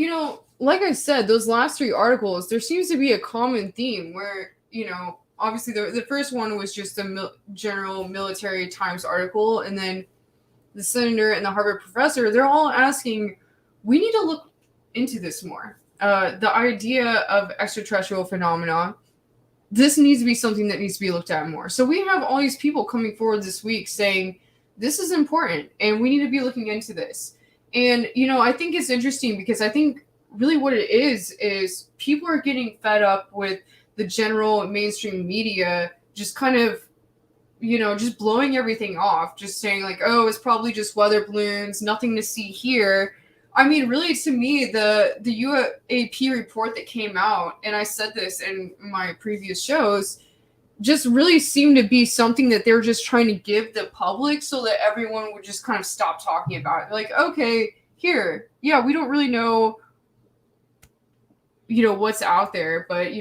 like I said, those last 3 articles, there seems to be a common theme where, obviously the first one was just a general military Times article, and then the senator and the Harvard professor, they're all asking, we need to look into this more. The idea of extraterrestrial phenomena, this needs to be something that needs to be looked at more. So we have all these people coming forward this week saying, this is important, and we need to be looking into this. And, I think it's interesting because I think really what it is people are getting fed up with the general mainstream media just kind of, just blowing everything off, just saying like, oh, it's probably just weather balloons, nothing to see here. I mean, really, to me, the UAP report that came out, and I said this in my previous shows, just really seemed to be something that they're just trying to give the public so that everyone would just kind of stop talking about it. Like, okay, here, yeah, we don't really know, what's out there, but,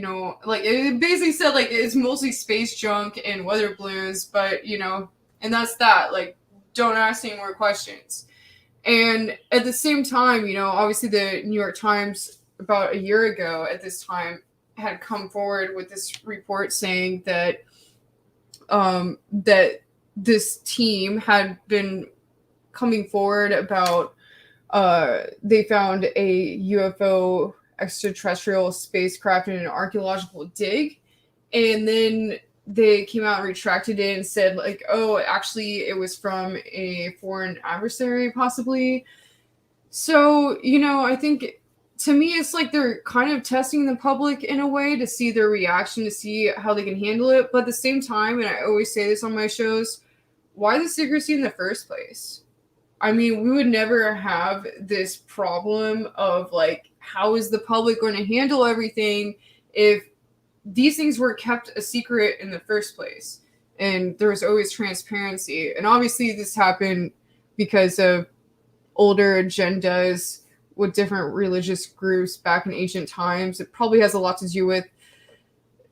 like, it basically said, like, it's mostly space junk and weather balloons, but, and that's that. Like, don't ask any more questions. And at the same time, obviously the New York Times about a year ago at this time had come forward with this report saying that that this team had been coming forward about they found a UFO extraterrestrial spacecraft in an archaeological dig, and then they came out and retracted it and said like, oh, actually it was from a foreign adversary possibly. So, I think to me, it's like they're kind of testing the public in a way to see their reaction, to see how they can handle it. But at the same time, and I always say this on my shows, why the secrecy in the first place? I mean, we would never have this problem of like, how is the public going to handle everything if these things were kept a secret in the first place? And there was always transparency. And obviously this happened because of older agendas with different religious groups back in ancient times. It probably has a lot to do with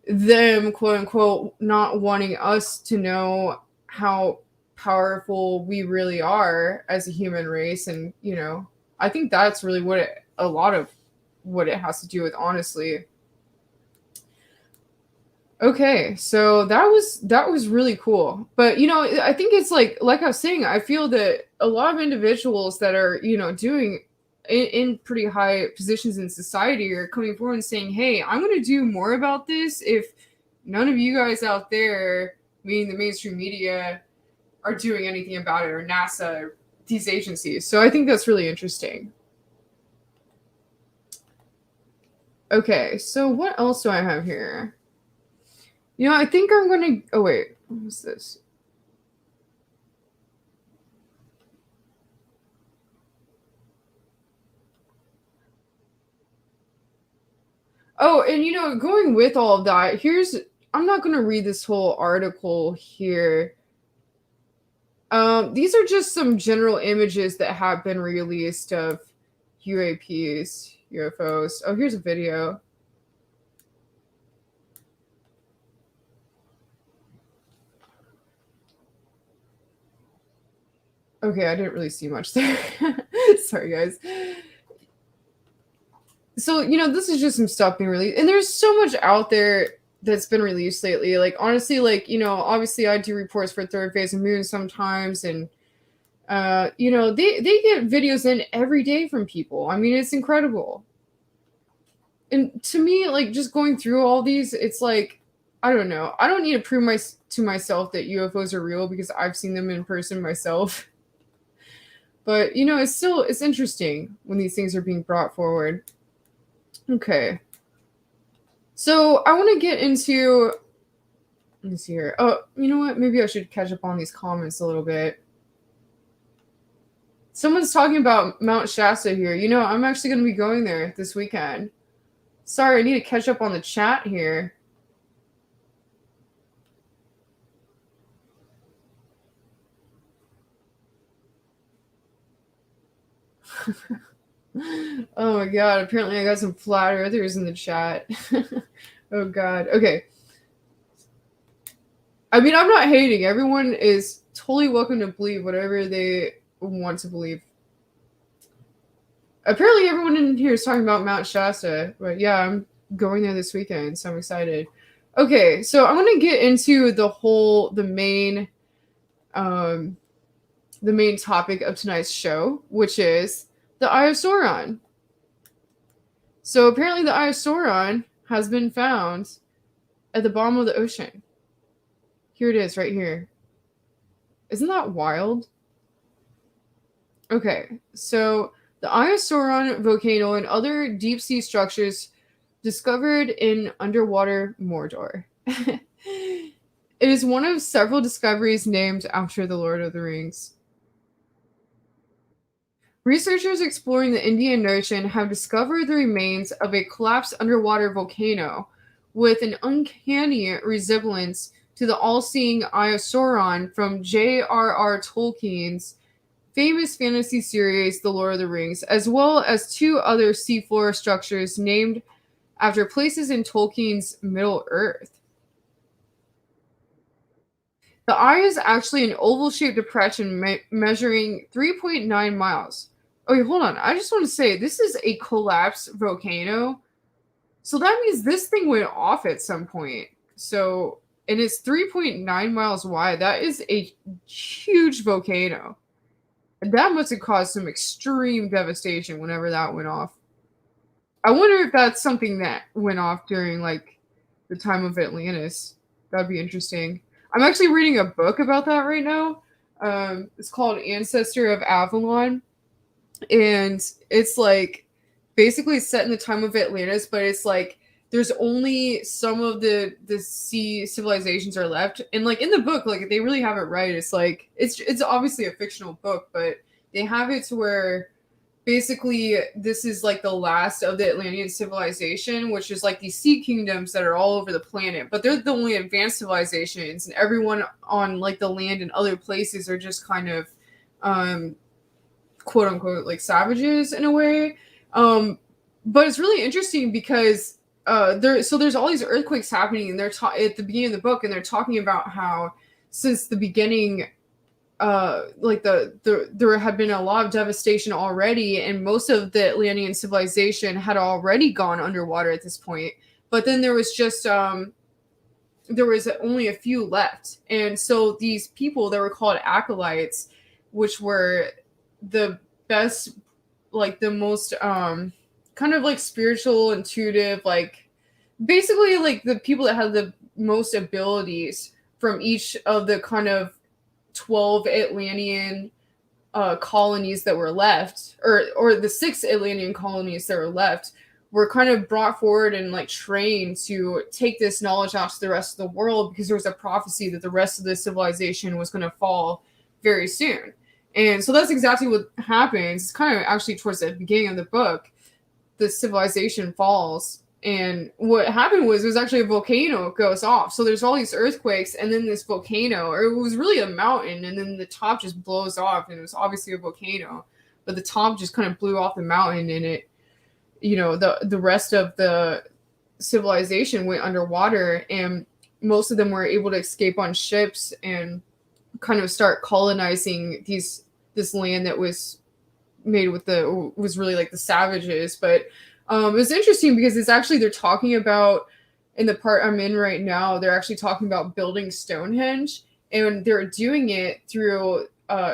them, quote unquote, not wanting us to know how powerful we really are as a human race. And, I think that's really a lot of what it has to do with, honestly. Okay, so that was really cool. But, I think it's like I was saying, I feel that a lot of individuals that are, doing in pretty high positions in society are coming forward and saying, hey, I'm going to do more about this if none of you guys out there, meaning the mainstream media, are doing anything about it, or NASA, or these agencies. So I think that's really interesting. Okay, so what else do I have here? You know, I think I'm gonna. Oh wait, what's this? Oh, and you know, going with all of that, here's. I'm not gonna read this whole article here. These are just some general images that have been released of UAPs, UFOs. Oh, here's a video. Okay, I didn't really see much there. Sorry, guys. So, you know, this is just some stuff being released. And there's so much out there that's been released lately. Like, honestly, like, you know, obviously I do reports for Third Phase of Moon sometimes. And, you know, they get videos in every day from people. I mean, it's incredible. And to me, like, just going through all these, it's like, I don't know. I don't need to prove to myself that UFOs are real because I've seen them in person myself. But, you know, it's interesting when these things are being brought forward. Okay. So I want to get into. Let me see here. Oh, you know what? Maybe I should catch up on these comments a little bit. Someone's talking about Mount Shasta here. You know, I'm actually going to be going there this weekend. Sorry, I need to catch up on the chat here. Oh my god, apparently I got some flat earthers in the chat. Oh god. Okay. I mean, I'm not hating. Everyone is totally welcome to believe whatever they want to believe. Apparently everyone in here is talking about Mount Shasta, but yeah, I'm going there this weekend, so I'm excited. Okay, so I'm gonna get into the main topic of tonight's show, which is the Eye of Sauron. So apparently the Eye of Sauron has been found at the bottom of the ocean. Here it is, right here. Isn't that wild? Okay, so the Iosauron Volcano and other deep sea structures discovered in underwater Mordor. It is one of several discoveries named after the Lord of the Rings. Researchers exploring the Indian Ocean have discovered the remains of a collapsed underwater volcano with an uncanny resemblance to the all-seeing Eye of Sauron from J.R.R. Tolkien's famous fantasy series The Lord of the Rings, as well as two other seafloor structures named after places in Tolkien's Middle-earth. The eye is actually an oval-shaped depression measuring 3.9 miles. Okay, hold on. I just want to say, this is a collapsed volcano. So that means this thing went off at some point. So, and it's 3.9 miles wide. That is a huge volcano. That must have caused some extreme devastation whenever that went off. I wonder if that's something that went off during like the time of Atlantis. That'd be interesting. I'm actually reading a book about that right now. It's called Ancestor of Avalon, and it's like basically set in the time of Atlantis, but it's like there's only some of the sea civilizations are left, and like in the book, like they really have it right. It's like it's obviously a fictional book, but they have it to where basically this is like the last of the Atlantean civilization, which is like these sea kingdoms that are all over the planet, but they're the only advanced civilizations, and everyone on like the land and other places are just kind of quote unquote like savages in a way. But it's really interesting because there's all these earthquakes happening, and they're at the beginning of the book, and they're talking about how since the beginning like there had been a lot of devastation already, and most of the Atlantean civilization had already gone underwater at this point, but then there was just there was only a few left. And so these people that were called acolytes, which were the best, like the most kind of like spiritual, intuitive, like basically like the people that had the most abilities from each of the kind of 12 Atlantean colonies that were left, or the 6 Atlantean colonies that were left, were kind of brought forward and like trained to take this knowledge out to the rest of the world, because there was a prophecy that the rest of the civilization was going to fall very soon. And so that's exactly what happens. It's kind of actually towards the beginning of the book, the civilization falls. And what happened was, it was actually a volcano goes off. So there's all these earthquakes, and then this volcano, or it was really a mountain, and then the top just blows off, and it was obviously a volcano, but the top just kind of blew off the mountain, and it, the rest of the civilization went underwater, and most of them were able to escape on ships and kind of start colonizing this land that was made with was really like the savages. But it was interesting because it's actually, they're talking about, in the part I'm in right now, they're actually talking about building Stonehenge, and they're doing it through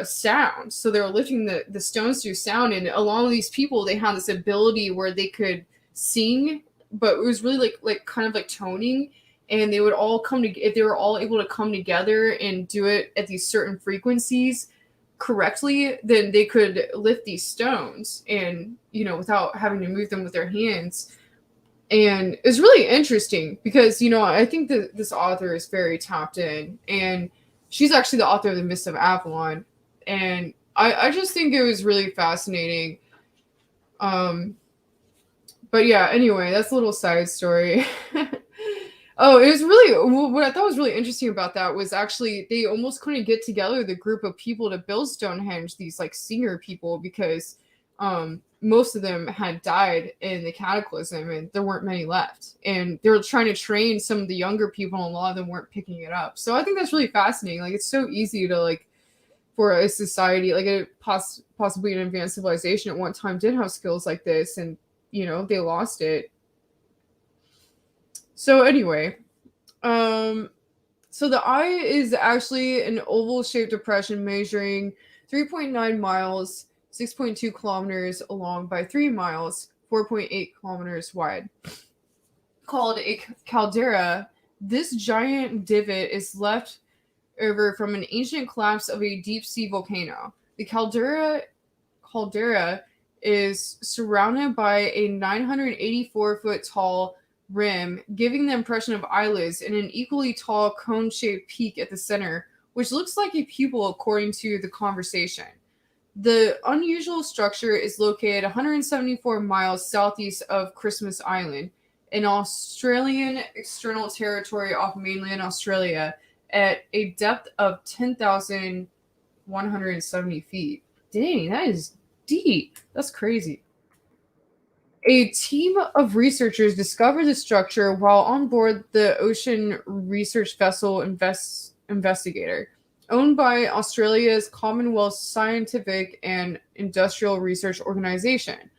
sound. So they're lifting the stones through sound, and along with these people, they had this ability where they could sing, but it was really like kind of like toning, and they would all come to, if they were all able to come together and do it at these certain frequencies correctly, then they could lift these stones, and without having to move them with their hands. And it's really interesting because I think that this author is very tapped in, and she's actually the author of The Mist of Avalon, and I just think it was really fascinating. But yeah, anyway, that's a little side story. Oh, it was really, what I thought was really interesting about that was actually they almost couldn't get together the group of people to build Stonehenge, these like singer people, because most of them had died in the cataclysm, and there weren't many left. And they were trying to train some of the younger people, and a lot of them weren't picking it up. So I think that's really fascinating. Like, it's so easy to, like, for a society, like a possibly an advanced civilization at one time did have skills like this, and, they lost it. So anyway, so the eye is actually an oval-shaped depression measuring 3.9 miles, 6.2 kilometers long by 3 miles, 4.8 kilometers wide. Called a caldera, this giant divot is left over from an ancient collapse of a deep-sea volcano. The caldera is surrounded by a 984-foot tall rim, giving the impression of eyelids, and an equally tall cone-shaped peak at the center, which looks like a pupil according to the conversation. The unusual structure is located 174 miles southeast of Christmas Island, an Australian external territory off mainland Australia, at a depth of 10,170 feet. Dang, that is deep. That's crazy. A team of researchers discovered the structure while on board the ocean research vessel Investigator, owned by Australia's Commonwealth Scientific and Industrial Research Organisation.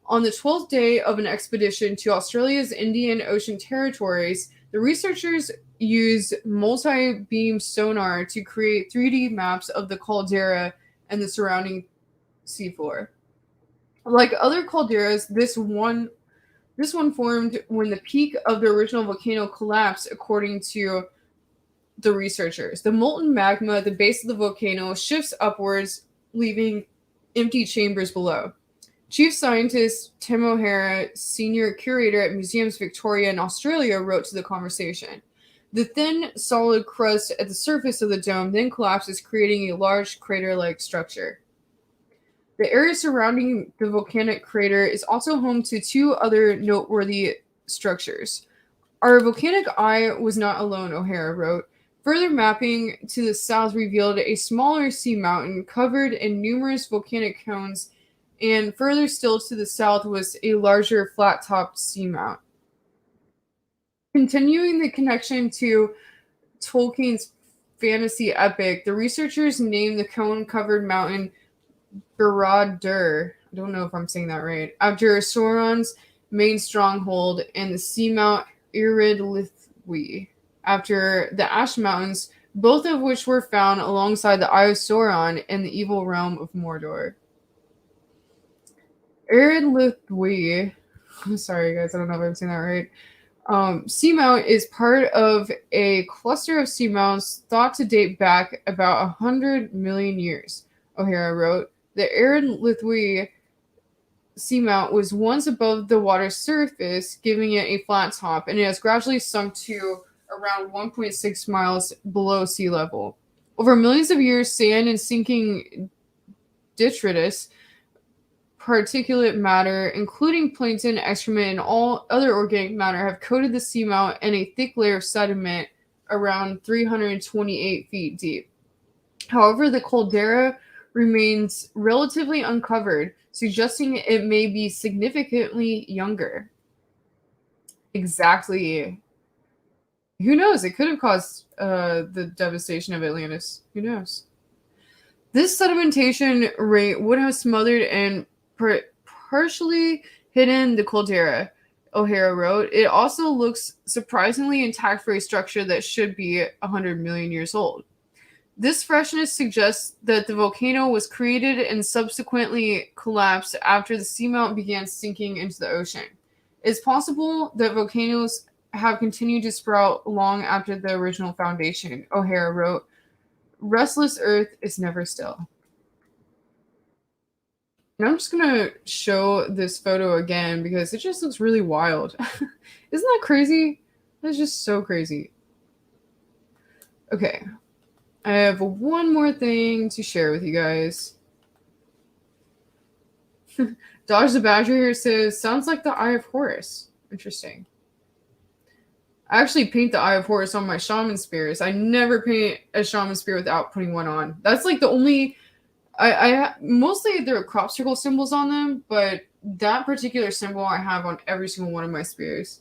On the 12th day of an expedition to Australia's Indian Ocean territories, the researchers used multi-beam sonar to create 3D maps of the caldera and the surrounding seafloor. Like other calderas, this one formed when the peak of the original volcano collapsed, according to the researchers. The molten magma at the base of the volcano shifts upwards, leaving empty chambers below. Chief Scientist Tim O'Hara, Senior Curator at Museums Victoria in Australia, wrote to the conversation. The thin, solid crust at the surface of the dome then collapses, creating a large crater-like structure. The area surrounding the volcanic crater is also home to two other noteworthy structures. Our volcanic eye was not alone, O'Hara wrote. Further mapping to the south revealed a smaller seamountain covered in numerous volcanic cones, and further still to the south was a larger flat-topped seamount. Continuing the connection to Tolkien's fantasy epic, the researchers named the cone-covered mountain Barad-dûr, I don't know if I'm saying that right, after Sauron's main stronghold, and the seamount Irid-lithwi, after the Ash Mountains, both of which were found alongside the Eye of Sauron in the evil realm of Mordor. Irid-lithwi, I'm sorry guys, I don't know if I'm saying that right. Seamount is part of a cluster of seamounts thought to date back about 100 million years, O'Hara wrote. The Irid-lithwi seamount was once above the water's surface, giving it a flat top, and it has gradually sunk to around 1.6 miles below sea level. Over millions of years, sand and sinking detritus, particulate matter, including plankton, excrement, and all other organic matter, have coated the seamount in a thick layer of sediment around 328 feet deep. However, the caldera remains relatively uncovered, suggesting it may be significantly younger. Exactly. Who knows? It could have caused the devastation of Atlantis. Who knows? This sedimentation rate would have smothered and partially hidden the caldera, O'Hara wrote. It also looks surprisingly intact for a structure that should be 100 million years old. This freshness suggests that the volcano was created and subsequently collapsed after the seamount began sinking into the ocean. It's possible that volcanoes have continued to sprout long after the original foundation, O'Hara wrote. Restless Earth is never still. And I'm just going to show this photo again because it just looks really wild. Isn't that crazy? That's just so crazy. Okay. I have one more thing to share with you guys. Dodge the Badger here says, sounds like the Eye of Horus. Interesting. I actually paint the Eye of Horus on my Shaman Spears. I never paint a Shaman Spear without putting one on. That's like the only... I mostly there are crop circle symbols on them, but that particular symbol I have on every single one of my spears.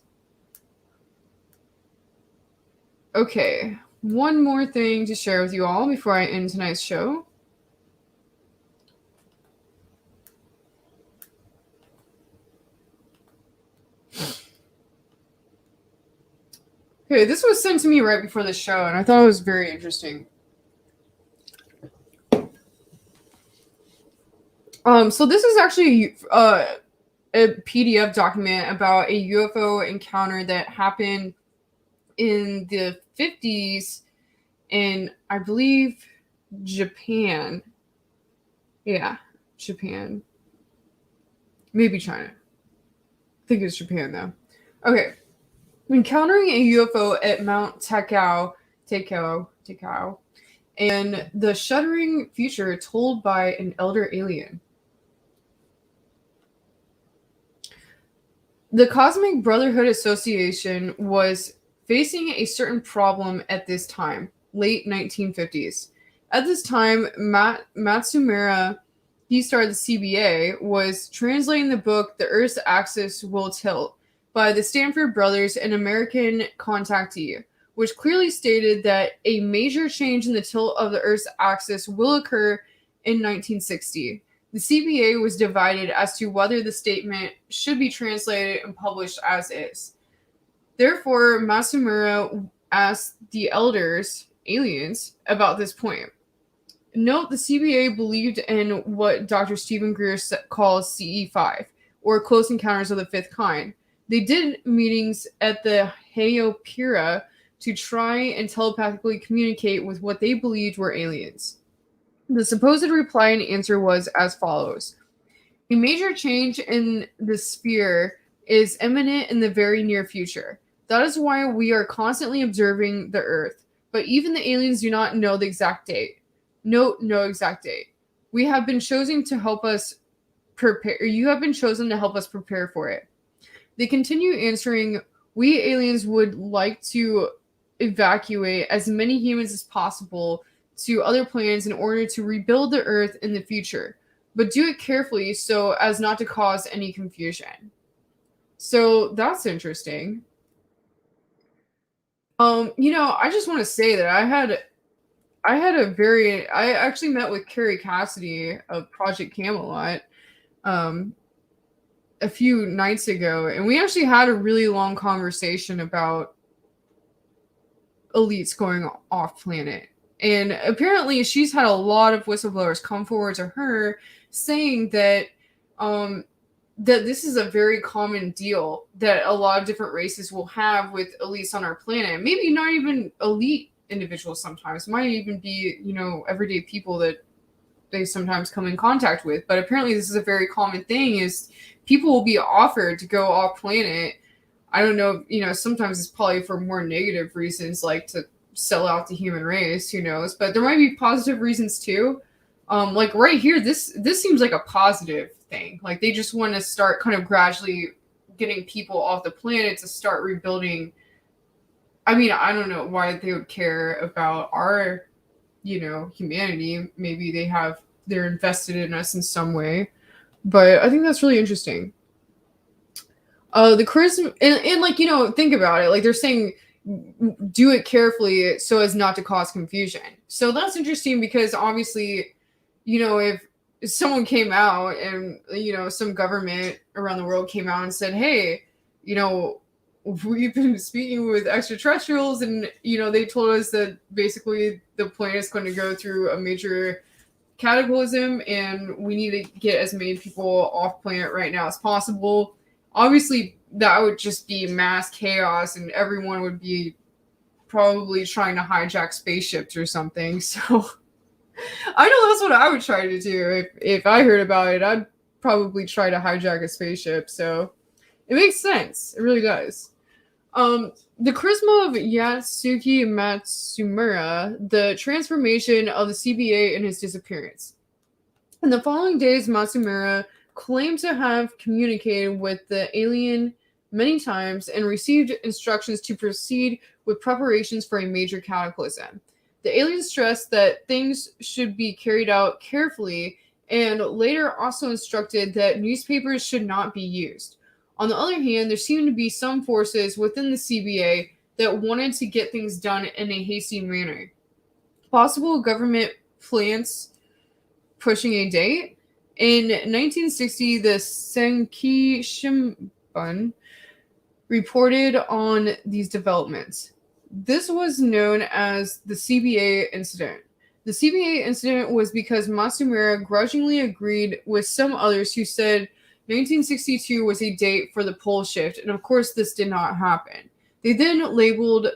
Okay, one more thing to share with you all before I end tonight's show. Okay, this was sent to me right before the show, and I thought it was very interesting. So this is actually a PDF document about a UFO encounter that happened in the 50s in, I believe, Japan. Yeah, Japan. Maybe China. I think it's Japan, though. Okay. Encountering a UFO at Mount Takao, and the shuddering future told by an elder alien. The Cosmic Brotherhood Association was facing a certain problem at this time, late 1950s. At this time, Matsumura, he started the CBA, was translating the book The Earth's Axis Will Tilt by the Stanford brothers, an American contactee, which clearly stated that a major change in the tilt of the Earth's axis will occur in 1960. The CBA was divided as to whether the statement should be translated and published as is. Therefore, Matsumura asked the elders, aliens, about this point. Note the CBA believed in what Dr. Stephen Greer calls CE5, or Close Encounters of the Fifth Kind. They did meetings at the Hayopira to try and telepathically communicate with what they believed were aliens. The supposed reply and answer was as follows. A major change in the sphere is imminent in the very near future. That is why we are constantly observing the Earth. But even the aliens do not know the exact date. No exact date. We have been chosen to help us prepare. You have been chosen to help us prepare for it. They continue answering, we aliens would like to evacuate as many humans as possible to other planets in order to rebuild the Earth in the future, but do it carefully so as not to cause any confusion. So that's interesting. I just want to say that I actually met with Carrie Cassidy of Project Camelot a few nights ago, and we actually had a really long conversation about elites going off planet. And apparently she's had a lot of whistleblowers come forward to her saying that that this is a very common deal that a lot of different races will have with elites on our planet. Maybe not even elite individuals sometimes. It might even be, everyday people that they sometimes come in contact with. But apparently this is a very common thing, is people will be offered to go off planet. I don't know, sometimes it's probably for more negative reasons, like to sell out the human race, who knows, but there might be positive reasons too. Like right here, this seems like a positive thing. Like they just want to start kind of gradually getting people off the planet to start rebuilding. I mean, I don't know why they would care about our, humanity. Maybe they're invested in us in some way, but I think that's really interesting. The charisma, and like, think about it. Like they're saying, do it carefully so as not to cause confusion. So that's interesting because obviously, if someone came out and, some government around the world came out and said, hey, we've been speaking with extraterrestrials and, they told us that basically the planet is going to go through a major cataclysm and we need to get as many people off planet right now as possible. Obviously, that would just be mass chaos and everyone would be probably trying to hijack spaceships or something. So I know that's what I would try to do. If I heard about it, I'd probably try to hijack a spaceship. So it makes sense. It really does. The charisma of Yasuki Matsumura, the transformation of the CBA and his disappearance. In the following days, Matsumura claimed to have communicated with the alien many times and received instructions to proceed with preparations for a major cataclysm. The alien stressed that things should be carried out carefully and later also instructed that newspapers should not be used. On the other hand, there seemed to be some forces within the CBA that wanted to get things done in a hasty manner. Possible government plans pushing a date. In 1960, the Senki Shimbun reported on these developments. This was known as the CBA incident. The CBA incident was because Matsumura grudgingly agreed with some others who said 1962 was a date for the pole shift, and of course this did not happen. They then got labeled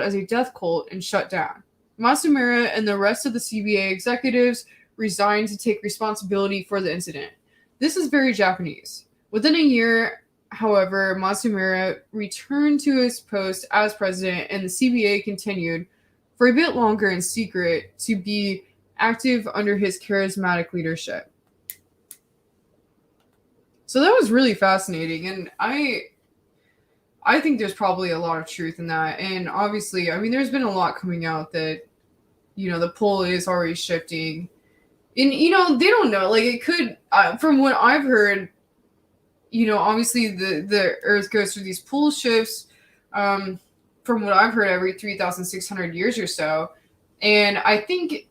as a death cult and shut down. Matsumura and the rest of the CBA executives resigned to take responsibility for the incident. This is very Japanese. Within a year, however, Matsumura returned to his post as president, and the CBA continued for a bit longer in secret to be active under his charismatic leadership. So that was really fascinating, and I think there's probably a lot of truth in that. And obviously, I mean, there's been a lot coming out that, the pole is already shifting. And, they don't know. Like, it could, from what I've heard, obviously the Earth goes through these pole shifts, from what I've heard, every 3,600 years or so. And I think,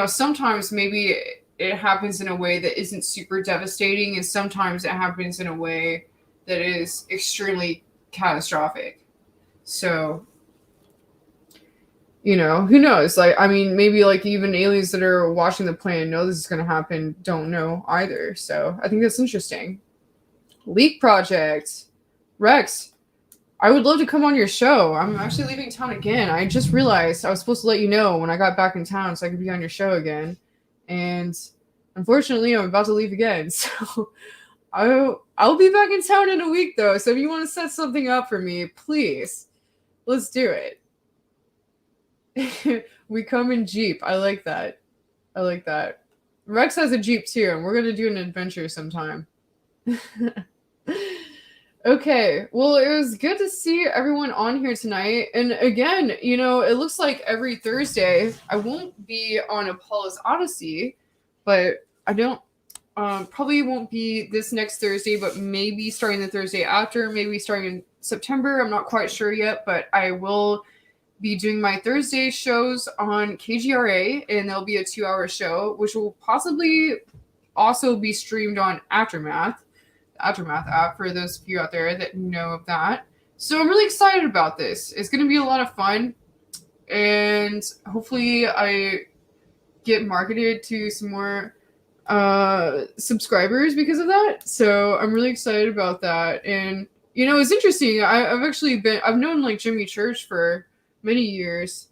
sometimes maybe it happens in a way that isn't super devastating, and sometimes it happens in a way that is extremely catastrophic. So, who knows? Like, I mean, maybe like even aliens that are watching the planet know this is going to happen don't know either. So I think that's interesting. Leak project. Rex, I would love to come on your show. I'm actually leaving town again. I just realized I was supposed to let you know when I got back in town so I could be on your show again. And unfortunately, I'm about to leave again. So I'll be back in town in a week, though. So if you want to set something up for me, please, let's do it. We come in Jeep. I like that. Rex has a Jeep, too, and we're going to do an adventure sometime. Okay, well, it was good to see everyone on here tonight. And again, it looks like every Thursday I won't be on Apolla's Odyssey, but I don't probably won't be this next Thursday, but maybe starting the Thursday after, maybe starting in September. I'm not quite sure yet, but I will be doing my Thursday shows on KGRA, and there'll be a 2-hour show, which will possibly also be streamed on Aftermath app, for those of you out there that know of that. So I'm really excited about this. It's going to be a lot of fun, and hopefully I get marketed to some more subscribers because of that. So I'm really excited about that. And it's interesting. I've known like Jimmy Church for many years,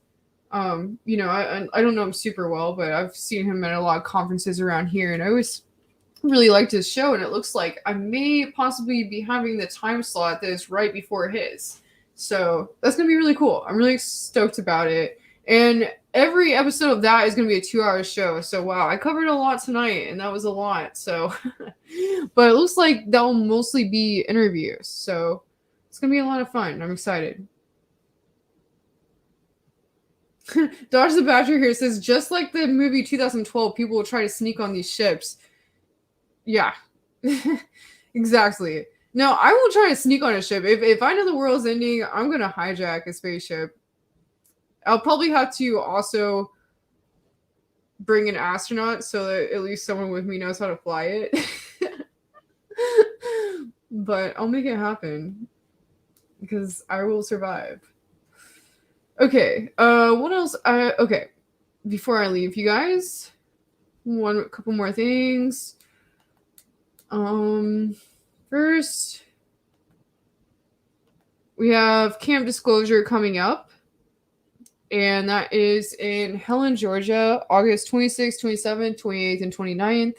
You know, I don't know him super well, but I've seen him at a lot of conferences around here, and I always really liked his show, and it looks like I may possibly be having the time slot that is right before his. So that's going to be really cool. I'm really stoked about it. And every episode of that is going to be a 2-hour show. So wow, I covered a lot tonight, and that was a lot. So, but it looks like that'll mostly be interviews. So it's going to be a lot of fun. I'm excited. Dodge the Badger here says, just like the movie 2012, people will try to sneak on these ships. Yeah, exactly. No, I will try to sneak on a ship. If I know the world's ending, I'm going to hijack a spaceship. I'll probably have to also bring an astronaut so that at least someone with me knows how to fly it. But I'll make it happen because I will survive. Okay, what else? Okay, before I leave you guys, a couple more things. First, we have Camp Disclosure coming up, and that is in Helen, Georgia, August 26th, 27th, 28th, and 29th.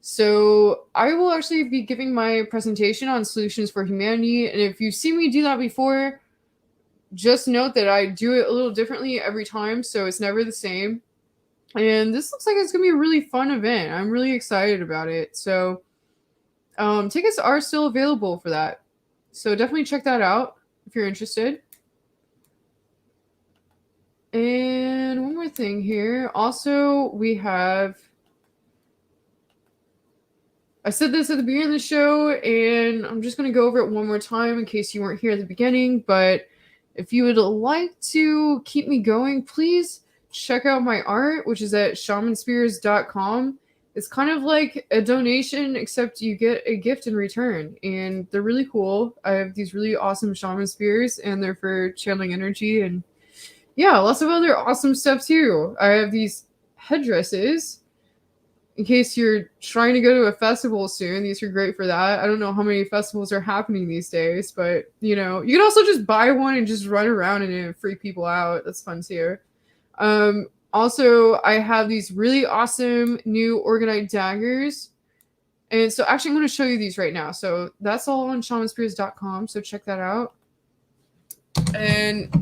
So I will actually be giving my presentation on solutions for humanity, and if you've seen me do that before, just note that I do it a little differently every time, so it's never the same. And this looks like it's going to be a really fun event. I'm really excited about it. So tickets are still available for that. So definitely check that out if you're interested. And one more thing here. Also, we have... I said this at the beginning of the show, and I'm just going to go over it one more time in case you weren't here at the beginning, but if you would like to keep me going, please check out my art, which is at shamanspears.com. It's kind of like a donation, except you get a gift in return, and they're really cool. I have these really awesome Shaman Spears, and they're for channeling energy, and yeah, lots of other awesome stuff too. I have these headdresses. In case you're trying to go to a festival soon, these are great for that. I don't know how many festivals are happening these days, but, you know, you can also just buy one and just run around and freak people out. That's fun too. Also, I have these really awesome new Organite daggers. And so actually I'm going to show you these right now. So that's all on shamanspears.com, so check that out. And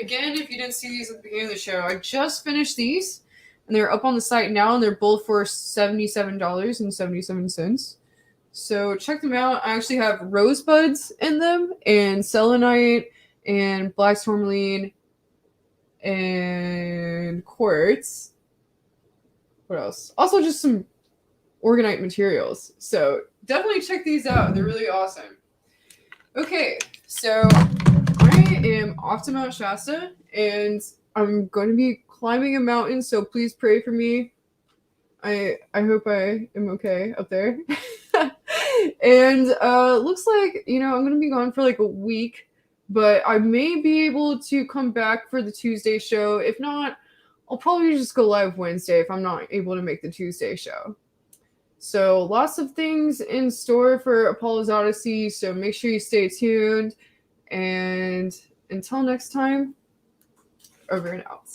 again, if you didn't see these at the beginning of the show, I just finished these. And they're up on the site now, and they're both for $77.77. So check them out. I actually have rosebuds in them, and selenite, and black tourmaline, and quartz. What else? Also just some Organite materials. So definitely check these out. They're really awesome. Okay, so I am off to Mount Shasta, and I'm going to be climbing a mountain, so please pray for me. I hope I am okay up there. And looks like, you know, I'm going to be gone for like a week, but I may be able to come back for the Tuesday show. If not, I'll probably just go live Wednesday if I'm not able to make the Tuesday show. So lots of things in store for Apollo's Odyssey, so make sure you stay tuned. And until next time, over and out.